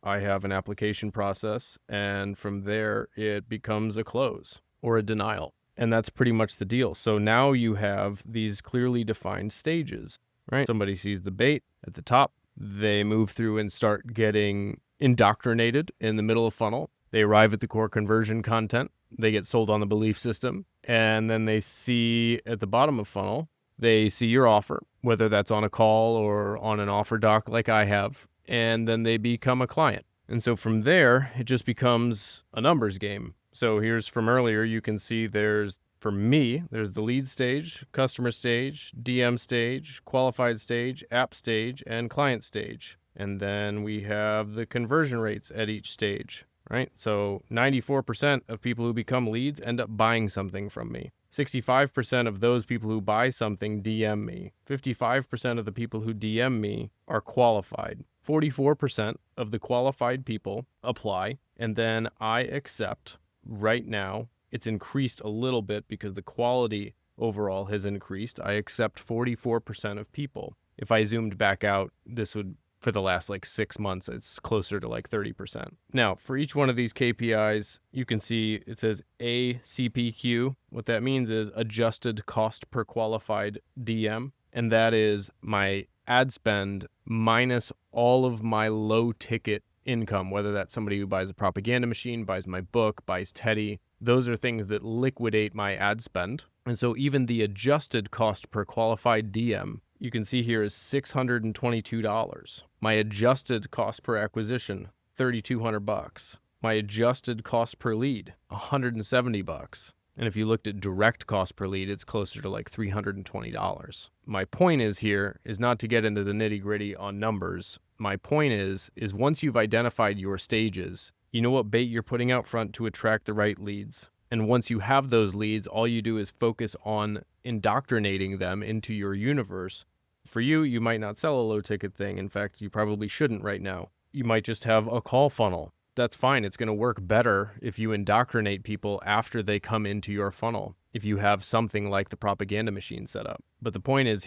Speaker 1: I have an application process, and from there it becomes a close or a denial. And that's pretty much the deal. So now you have these clearly defined stages, right? Somebody sees the bait at the top. They move through and start getting indoctrinated in the middle of funnel. They arrive at the core conversion content. They get sold on the belief system. And then they see at the bottom of funnel, they see your offer, whether that's on a call or on an offer doc like I have. And then they become a client. And so from there, it just becomes a numbers game. So here's from earlier, you can see for me, there's the lead stage, customer stage, DM stage, qualified stage, app stage, and client stage. And then we have the conversion rates at each stage, right? So 94% of people who become leads end up buying something from me. 65% of those people who buy something DM me. 55% of the people who DM me are qualified. 44% of the qualified people apply, and then I accept. Right now, it's increased a little bit because the quality overall has increased. I accept 44% of people. If I zoomed back out, this would, for the last 6 months, it's closer to 30%. Now, for each one of these KPIs, you can see it says ACPQ. What that means is adjusted cost per qualified DM, and that is my ad spend minus all of my low ticket income, whether that's somebody who buys a propaganda machine, buys my book, buys Teddy. Those are things that liquidate my ad spend. And so even the adjusted cost per qualified DM, you can see here, is $622. My adjusted cost per acquisition, $3,200. My adjusted cost per lead, $170. And if you looked at direct cost per lead, it's closer to $320. My point is not to get into the nitty-gritty on numbers. My point is once you've identified your stages, you know what bait you're putting out front to attract the right leads. And once you have those leads, all you do is focus on indoctrinating them into your universe. For you, you might not sell a low-ticket thing. In fact, you probably shouldn't right now. You might just have a call funnel. That's fine. It's going to work better if you indoctrinate people after they come into your funnel, if you have something like the propaganda machine set up. But the point is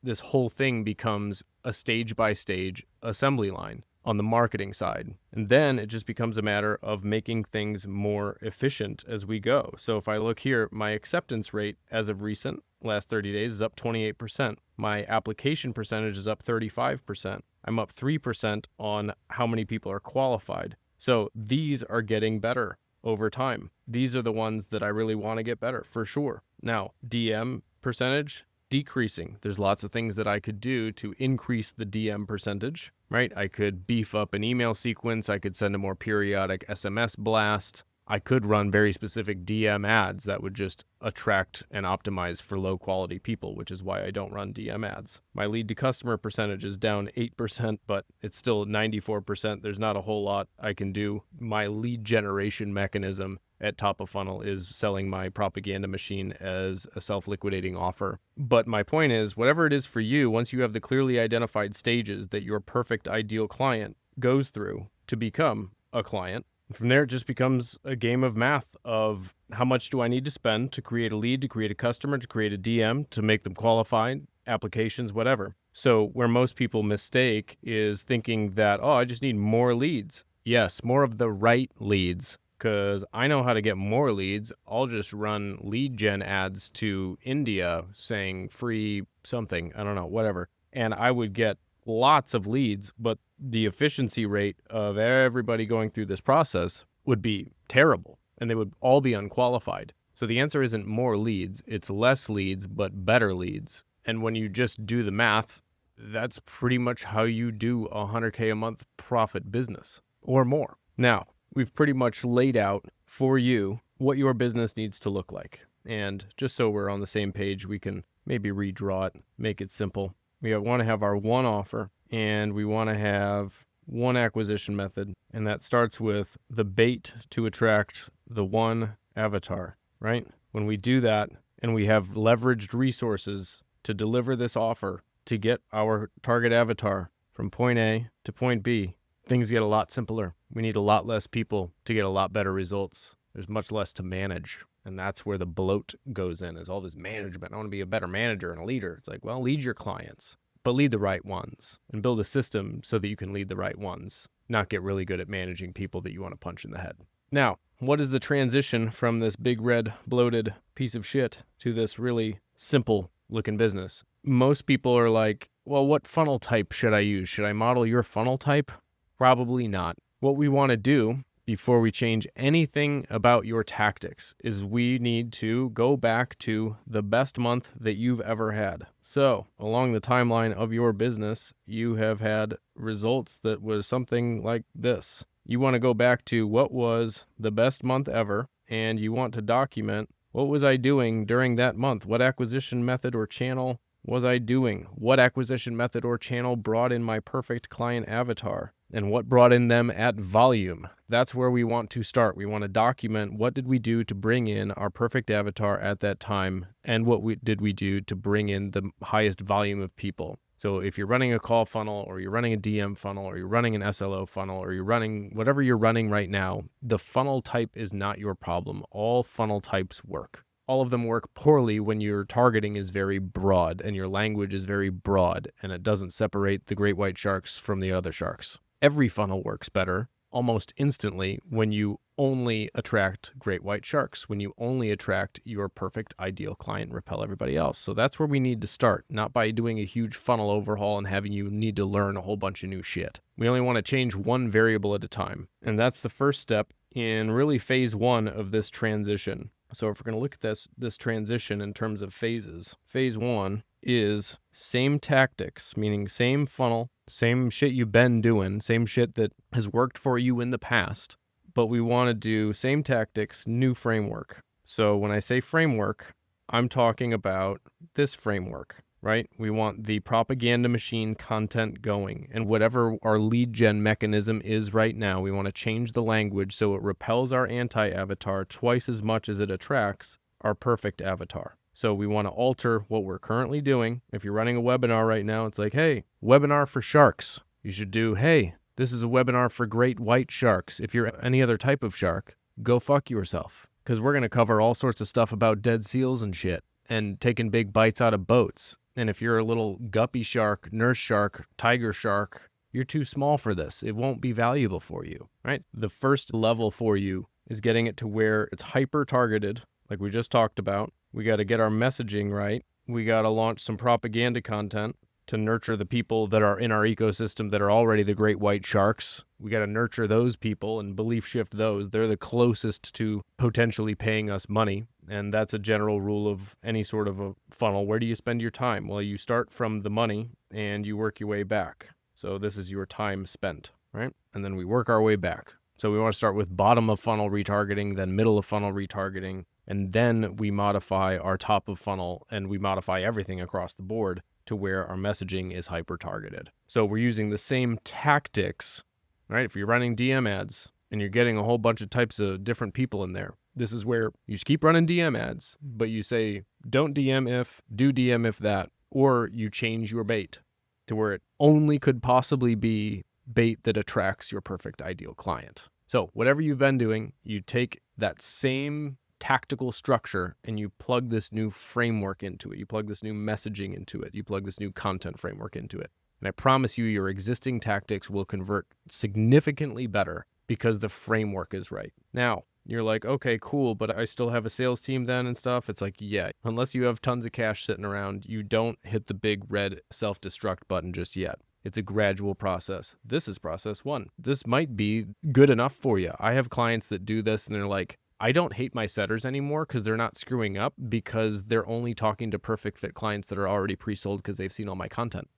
Speaker 1: this whole thing becomes a stage-by-stage assembly line on the marketing side. And then it just becomes a matter of making things more efficient as we go. So if I look here, my acceptance rate as of recent, last 30 days, is up 28%. My application percentage is up 35%. I'm up 3% on how many people are qualified. So these are getting better over time. These are the ones that I really want to get better, for sure. Now, DM percentage, decreasing. There's lots of things that I could do to increase the DM percentage, right? I could beef up an email sequence. I could send a more periodic SMS blast. I could run very specific DM ads that would just attract and optimize for low quality people, which is why I don't run DM ads. My lead to customer percentage is down 8%, but it's still 94%. There's not a whole lot I can do. My lead generation mechanism at top of funnel is selling my propaganda machine as a self-liquidating offer. But my point is, whatever it is for you, once you have the clearly identified stages that your perfect ideal client goes through to become a client, from there, it just becomes a game of math of how much do I need to spend to create a lead, to create a customer, to create a DM, to make them qualified, applications, whatever. So where most people mistake is thinking that, I just need more leads. Yes, more of the right leads, because I know how to get more leads. I'll just run lead gen ads to India saying free something, I don't know, whatever. And I would get lots of leads, but the efficiency rate of everybody going through this process would be terrible, and they would all be unqualified. So the answer isn't more leads, it's less leads, but better leads. And when you just do the math, that's pretty much how you do a $100K a month profit business or more. Now, we've pretty much laid out for you what your business needs to look like. And just so we're on the same page, we can maybe redraw it, make it simple. We want to have our one offer, and we want to have one acquisition method, and that starts with the bait to attract the one avatar, right? When we do that and we have leveraged resources to deliver this offer to get our target avatar from point A to point B, things get a lot simpler. We need a lot less people to get a lot better results. There's much less to manage. And that's where the bloat goes in, is all this management. I want to be a better manager and a leader. It's like, well, lead your clients, but lead the right ones and build a system so that you can lead the right ones, not get really good at managing people that you want to punch in the head. Now, what is the transition from this big red bloated piece of shit to this really simple looking business? Most people are like, well, what funnel type should I use? Should I model your funnel type? Probably not. What we want to do before we change anything about your tactics is we need to go back to the best month that you've ever had. So along the timeline of your business, you have had results that was something like this. You want to go back to what was the best month ever, and you want to document what was I doing during that month? What acquisition method or channel was I doing? What acquisition method or channel brought in my perfect client avatar? And what brought in them at volume? That's where we want to start. We want to document what did we do to bring in our perfect avatar at that time, and what did we do to bring in the highest volume of people. So if you're running a call funnel, or you're running a DM funnel, or you're running an SLO funnel, or you're running whatever you're running right now, the funnel type is not your problem. All funnel types work. All of them work poorly when your targeting is very broad and your language is very broad and it doesn't separate the great white sharks from the other sharks. Every funnel works better almost instantly when you only attract great white sharks, when you only attract your perfect ideal client and repel everybody else. So that's where we need to start, not by doing a huge funnel overhaul and having you need to learn a whole bunch of new shit. We only want to change one variable at a time. And that's the first step in really phase one of this transition. So if we're going to look at this transition in terms of phases, phase one is same tactics, meaning same funnel, same shit you've been doing, same shit that has worked for you in the past, but we want to do same tactics, new framework. So when I say framework, I'm talking about this framework, right? We want the propaganda machine content going, and whatever our lead gen mechanism is right now, we want to change the language so it repels our anti-avatar twice as much as it attracts our perfect avatar. So we want to alter what we're currently doing. If you're running a webinar right now, it's like, hey, webinar for sharks. You should do, hey, this is a webinar for great white sharks. If you're any other type of shark, go fuck yourself. Because we're going to cover all sorts of stuff about dead seals and shit and taking big bites out of boats. And if you're a little guppy shark, nurse shark, tiger shark, you're too small for this. It won't be valuable for you, right? The first level for you is getting it to where it's hyper-targeted, like we just talked about. We got to get our messaging right. We got to launch some propaganda content to nurture the people that are in our ecosystem that are already the great white sharks. We got to nurture those people and belief shift those. They're the closest to potentially paying us money. And that's a general rule of any sort of a funnel. Where do you spend your time? Well, you start from the money and you work your way back. So this is your time spent, right? And then we work our way back. So we want to start with bottom of funnel retargeting, then middle of funnel retargeting, and then we modify our top of funnel and we modify everything across the board to where our messaging is hyper-targeted. So we're using the same tactics, right? If you're running DM ads and you're getting a whole bunch of types of different people in there, this is where you just keep running DM ads, but you say, don't DM if, do DM if that, or you change your bait to where it only could possibly be bait that attracts your perfect ideal client. So whatever you've been doing, you take that same tactical structure and you plug this new framework into it. You plug this new messaging into it. You plug this new content framework into it. And I promise you, your existing tactics will convert significantly better because the framework is right. Now, you're like, okay, cool, but I still have a sales team then and stuff. It's like, yeah, unless you have tons of cash sitting around, you don't hit the big red self-destruct button just yet. It's a gradual process. This is process one. This might be good enough for you. I have clients that do this and they're like, I don't hate my setters anymore because they're not screwing up because they're only talking to perfect fit clients that are already pre-sold because they've seen all my content.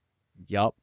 Speaker 1: Yup,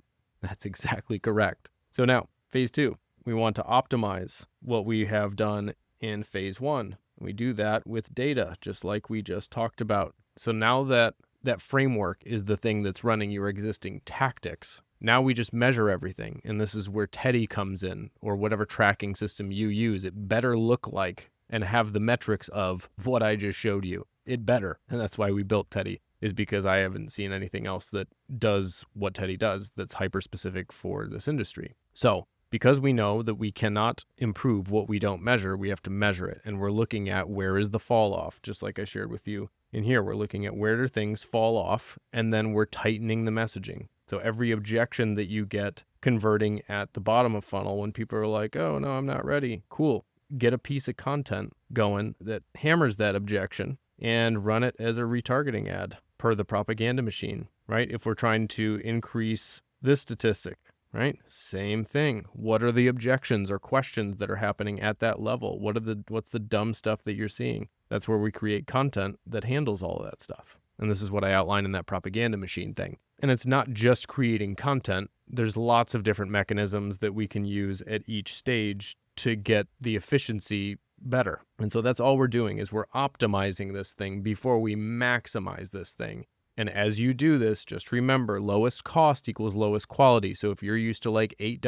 Speaker 1: that's exactly correct. So now, phase two, we want to optimize what we have done in phase one. We do that with data, just like we just talked about. So now that framework is the thing that's running your existing tactics, now we just measure everything. And this is where Teddy comes in, or whatever tracking system you use. It better look like and have the metrics of what I just showed you. It better. And that's why we built Teddy, is because I haven't seen anything else that does what Teddy does that's hyper-specific for this industry. So because we know that we cannot improve what we don't measure, we have to measure it. And we're looking at where is the fall off, just like I shared with you. In here, we're looking at where do things fall off, and then we're tightening the messaging. So every objection that you get converting at the bottom of funnel when people are like, oh, no, I'm not ready. Cool. Get a piece of content going that hammers that objection and run it as a retargeting ad per the propaganda machine. right? If we're trying to increase this statistic, right? Same thing. What are the objections or questions that are happening at that level? What's the dumb stuff that you're seeing? That's where we create content that handles all of that stuff. And this is what I outlined in that propaganda machine thing. And it's not just creating content. There's lots of different mechanisms that we can use at each stage to get the efficiency better. And so that's all we're doing is we're optimizing this thing before we maximize this thing. And as you do this, just remember lowest cost equals lowest quality. So if you're used to like $8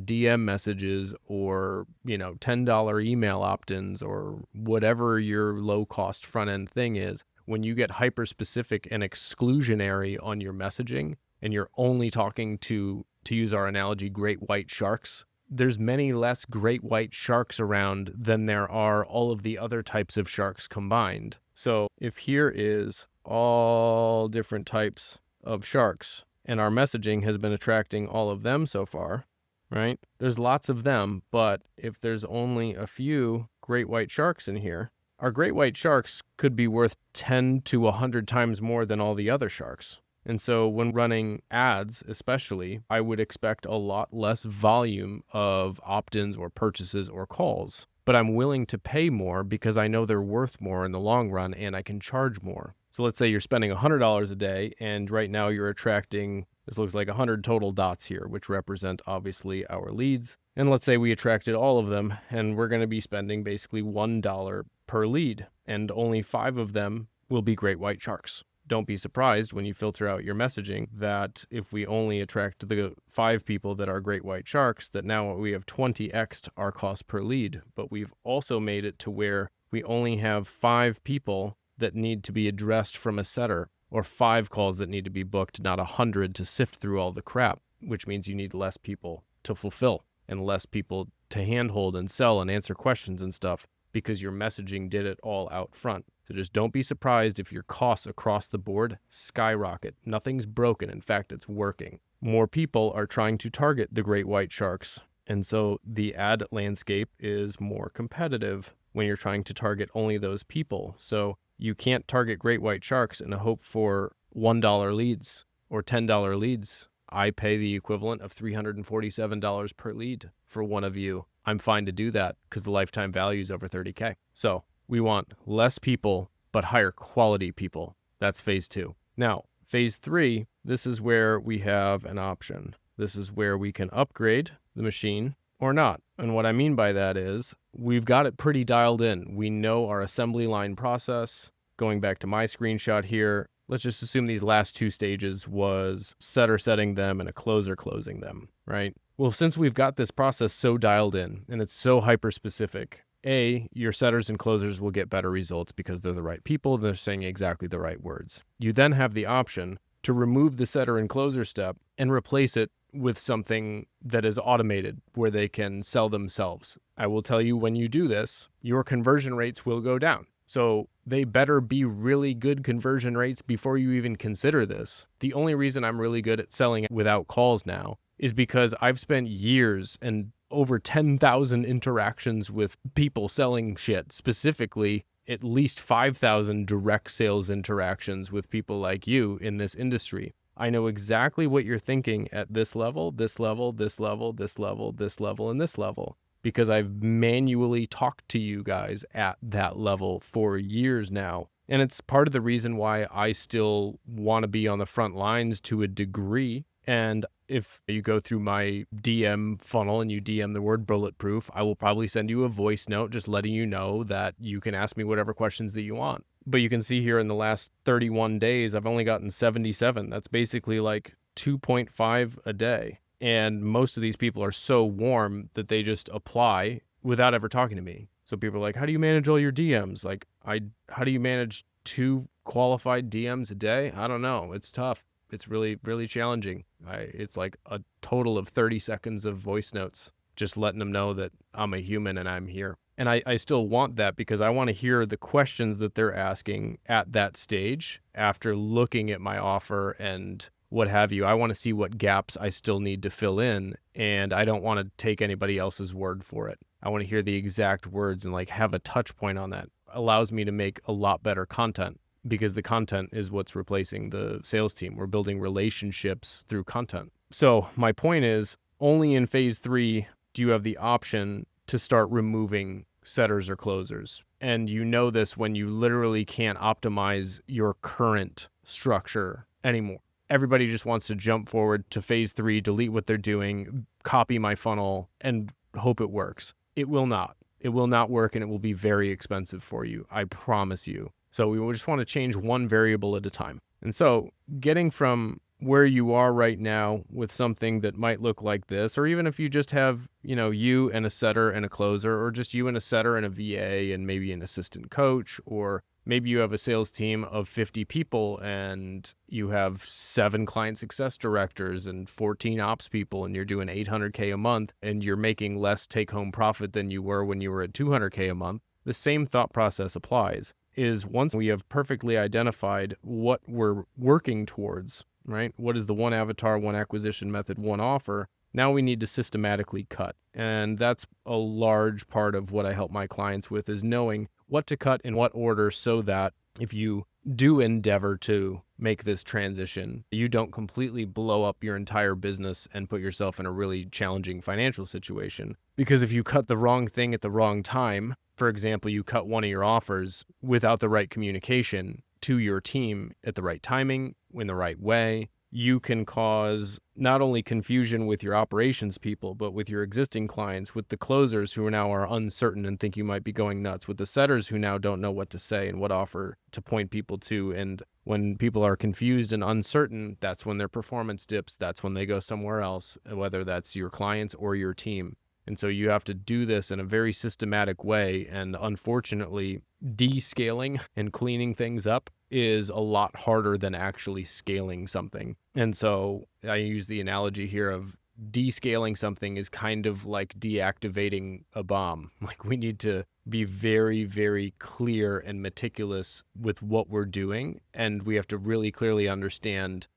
Speaker 1: DM messages or, $10 email opt-ins or whatever your low cost front end thing is, when you get hyper specific and exclusionary on your messaging and you're only talking to use our analogy, great white sharks, there's many less great white sharks around than there are all of the other types of sharks combined. So if here is all different types of sharks and our messaging has been attracting all of them so far, right? There's lots of them, but if there's only a few great white sharks in here, our great white sharks could be worth 10 to 100 times more than all the other sharks. And so when running ads, especially, I would expect a lot less volume of opt-ins or purchases or calls. But I'm willing to pay more because I know they're worth more in the long run and I can charge more. So let's say you're spending $100 a day and right now you're attracting, this looks like 100 total dots here, which represent obviously our leads. And let's say we attracted all of them and we're going to be spending basically $1 per lead and only 5 of them will be great white sharks. Don't be surprised when you filter out your messaging that if we only attract the 5 people that are great white sharks, that now we have 20x'd our cost per lead. But we've also made it to where we only have 5 people that need to be addressed from a setter or 5 calls that need to be booked, not 100 to sift through all the crap, which means you need less people to fulfill and less people to handhold and sell and answer questions and stuff because your messaging did it all out front. So just don't be surprised if your costs across the board skyrocket. Nothing's broken. In fact, it's working. More people are trying to target the great white sharks. And so the ad landscape is more competitive when you're trying to target only those people. So you can't target great white sharks and hope for $1 leads or $10 leads. I pay the equivalent of $347 per lead for one of you. I'm fine to do that because the lifetime value is over 30K. So we want less people, but higher quality people. That's phase 2. Now, phase 3, this is where we have an option. This is where we can upgrade the machine or not. And what I mean by that is we've got it pretty dialed in. We know our assembly line process. Going back to my screenshot here, let's just assume these last 2 stages was setter setting them and a closer closing them, right? Well, since we've got this process so dialed in and it's so hyper specific, your setters and closers will get better results because they're the right people, they're saying exactly the right words. You then have the option to remove the setter and closer step and replace it with something that is automated where they can sell themselves. I will tell you when you do this, your conversion rates will go down. So they better be really good conversion rates before you even consider this. The only reason I'm really good at selling without calls now is because I've spent years and over 10,000 interactions with people selling shit, specifically at least 5,000 direct sales interactions with people like you in this industry. I know exactly what you're thinking at this level, this level, this level, this level, this level, and this level, because I've manually talked to you guys at that level for years now. And it's part of the reason why I still want to be on the front lines to a degree. And if you go through my DM funnel and you DM the word Bulletproof, I will probably send you a voice note just letting you know that you can ask me whatever questions that you want. But you can see here in the last 31 days, I've only gotten 77. That's basically like 2.5 a day. And most of these people are so warm that they just apply without ever talking to me. So people are like, how do you manage all your DMs? Like, how do you manage 2 qualified DMs a day? I don't know. It's tough. It's really, really challenging. It's like a total of 30 seconds of voice notes, just letting them know that I'm a human and I'm here. And I still want that because I want to hear the questions that they're asking at that stage after looking at my offer and what have you. I want to see what gaps I still need to fill in, and I don't want to take anybody else's word for it. I want to hear the exact words and like have a touch point on that. Allows me to make a lot better content because the content is what's replacing the sales team. We're building relationships through content. So my point is, only in phase 3 do you have the option to start removing setters or closers. And you know this when you literally can't optimize your current structure anymore. Everybody just wants to jump forward to phase 3, delete what they're doing, copy my funnel, and hope it works. It will not. It will not work, and it will be very expensive for you. I promise you. So we just want to change one variable at a time. And so getting from where you are right now with something that might look like this, or even if you just have, you and a setter and a closer, or just you and a setter and a VA and maybe an assistant coach, or maybe you have a sales team of 50 people and you have 7 client success directors and 14 ops people, and you're doing $800K a month and you're making less take-home profit than you were when you were at $200K a month. The same thought process applies. Is once we have perfectly identified what we're working towards, right? What is the one avatar, one acquisition method, one offer? Now we need to systematically cut. And that's a large part of what I help my clients with, is knowing what to cut in what order, so that if you do endeavor to make this transition, you don't completely blow up your entire business and put yourself in a really challenging financial situation. Because if you cut the wrong thing at the wrong time, for example, you cut one of your offers without the right communication to your team at the right timing, in the right way, you can cause not only confusion with your operations people, but with your existing clients, with the closers who now are uncertain and think you might be going nuts, with the setters who now don't know what to say and what offer to point people to. And when people are confused and uncertain, that's when their performance dips. That's when they go somewhere else, whether that's your clients or your team. And so you have to do this in a very systematic way. And unfortunately, descaling and cleaning things up is a lot harder than actually scaling something. And so I use the analogy here of descaling something is kind of like deactivating a bomb. Like, we need to be very, very clear and meticulous with what we're doing. And we have to really clearly understand,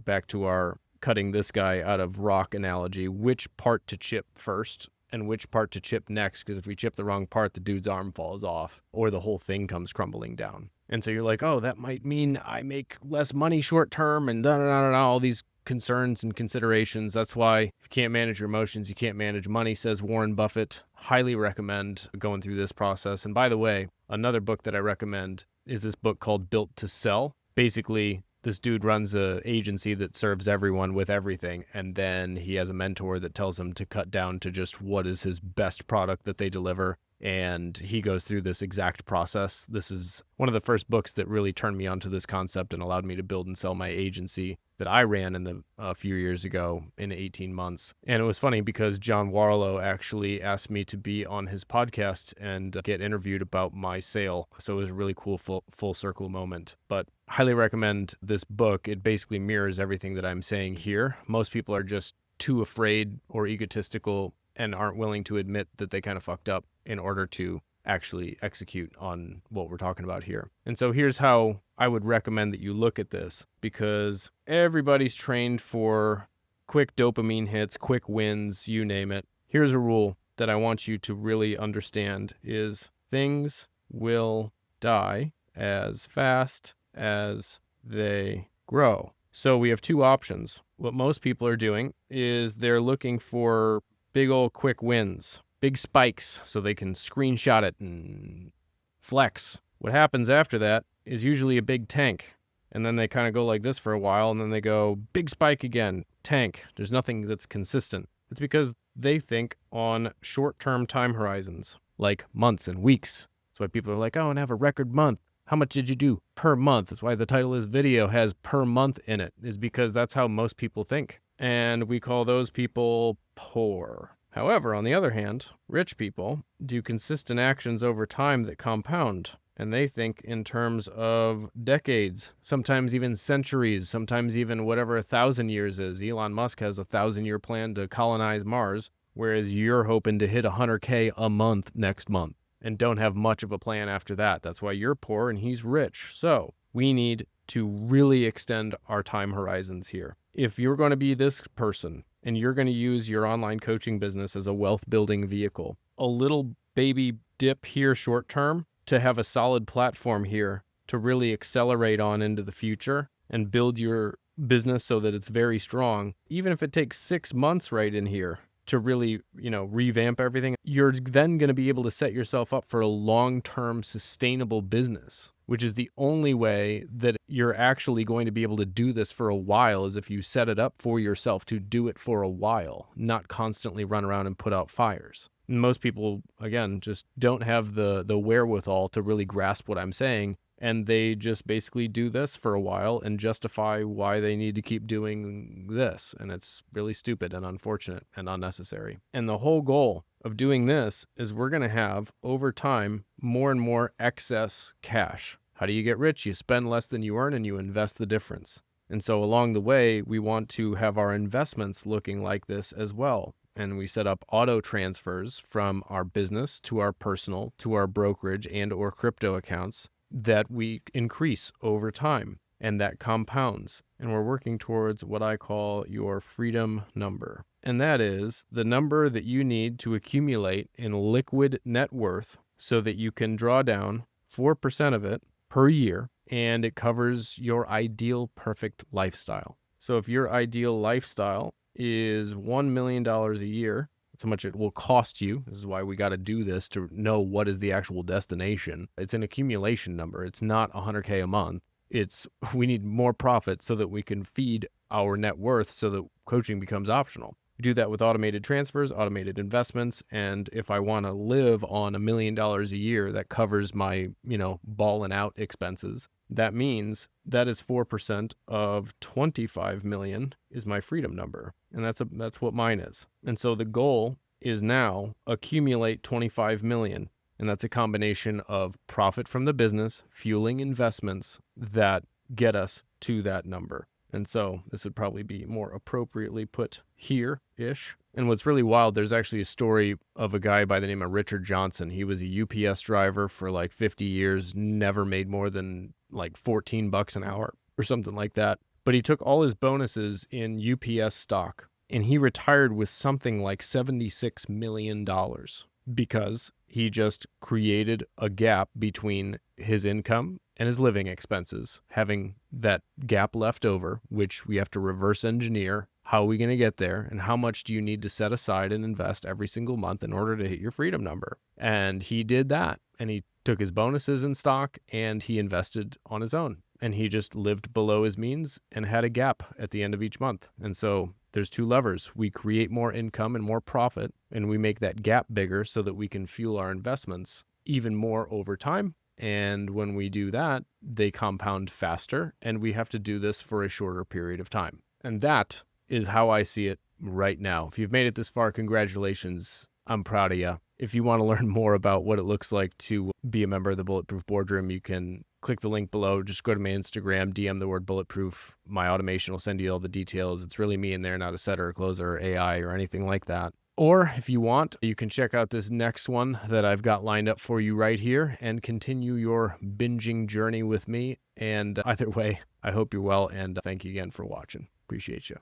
Speaker 1: back to our cutting this guy out of rock analogy, which part to chip first and which part to chip next. Because if we chip the wrong part, the dude's arm falls off or the whole thing comes crumbling down. And so you're like, oh, that might mean I make less money short term and all these concerns and considerations. That's why if you can't manage your emotions, you can't manage money, says Warren Buffett. Highly recommend going through this process. And by the way, another book that I recommend is this book called Built to Sell. Basically, this dude runs an agency that serves everyone with everything. And then he has a mentor that tells him to cut down to just what is his best product that they deliver. And he goes through this exact process. This is one of the first books that really turned me onto this concept and allowed me to build and sell my agency that I ran a few years ago in 18 months. And it was funny because John Warlow actually asked me to be on his podcast and get interviewed about my sale. So it was a really cool full circle moment. But highly recommend this book. It basically mirrors everything that I'm saying here. Most people are just too afraid or egotistical and aren't willing to admit that they kind of fucked up in order to actually execute on what we're talking about here. And so here's how I would recommend that you look at this, because everybody's trained for quick dopamine hits, quick wins, you name it. Here's a rule that I want you to really understand is things will die as fast as they grow. So we have two options. What most people are doing is they're looking for big old quick wins, big spikes, so they can screenshot it and flex. What happens after that is usually a big tank. And then they kind of go like this for a while, and then they go big spike again, tank. There's nothing that's consistent. It's because they think on short-term time horizons, like months and weeks. That's why people are like, oh, and have a record month. How much did you do per month? That's why the title of this video has per month in it, is because that's how most people think. And we call those people poor. However, on the other hand, rich people do consistent actions over time that compound. And they think in terms of decades, sometimes even centuries, sometimes even whatever 1,000 years is. Elon Musk has a 1,000-year plan to colonize Mars, whereas you're hoping to hit 100K a month next month and don't have much of a plan after that. That's why you're poor and he's rich. So we need to really extend our time horizons here. If you're going to be this person and you're going to use your online coaching business as a wealth building vehicle, a little baby dip here short term to have a solid platform here to really accelerate on into the future and build your business so that it's very strong, even if it takes 6 months right in here to really, revamp everything, you're then going to be able to set yourself up for a long-term sustainable business, which is the only way that you're actually going to be able to do this for a while, is if you set it up for yourself to do it for a while, not constantly run around and put out fires. And most people, again, just don't have the wherewithal to really grasp what I'm saying. And they just basically do this for a while and justify why they need to keep doing this. And it's really stupid and unfortunate and unnecessary. And the whole goal of doing this is we're going to have, over time, more and more excess cash. How do you get rich? You spend less than you earn and you invest the difference. And so along the way, we want to have our investments looking like this as well. And we set up auto transfers from our business to our personal, to our brokerage and or crypto accounts that we increase over time, and that compounds. And we're working towards what I call your freedom number. And that is the number that you need to accumulate in liquid net worth so that you can draw down 4% of it per year, and it covers your ideal perfect lifestyle. So if your ideal lifestyle is $1 million a year, that's how much it will cost you. This is why we got to do this, to know what is the actual destination. It's an accumulation number. It's not $100K a month. We need more profit so that we can feed our net worth so that coaching becomes optional. We do that with automated transfers, automated investments. And if I want to live on $1 million a year that covers my, balling out expenses, that means that is 4% of 25 million is my freedom number. And that's what mine is. And so the goal is now accumulate 25 million. And that's a combination of profit from the business, fueling investments that get us to that number. And so this would probably be more appropriately put here-ish. And what's really wild, there's actually a story of a guy by the name of Richard Johnson. He was a UPS driver for like 50 years, never made more than like $14 an hour or something like that. But he took all his bonuses in UPS stock, and he retired with something like $76 million because he just created a gap between his income and his living expenses, having that gap left over, which we have to reverse engineer. How are we going to get there? And how much do you need to set aside and invest every single month in order to hit your freedom number? And he did that. And he took his bonuses in stock and he invested on his own. And he just lived below his means and had a gap at the end of each month. And so there's two levers. We create more income and more profit, and we make that gap bigger so that we can fuel our investments even more over time. And when we do that, they compound faster, and we have to do this for a shorter period of time. And that is how I see it right now. If you've made it this far, congratulations. I'm proud of you. If you want to learn more about what it looks like to be a member of the Bulletproof Boardroom, you can click the link below. Just go to my Instagram, DM the word Bulletproof. My automation will send you all the details. It's really me in there, not a setter or closer or AI or anything like that. Or if you want, you can check out this next one that I've got lined up for you right here and continue your binging journey with me. And either way, I hope you're well, and thank you again for watching. Appreciate you.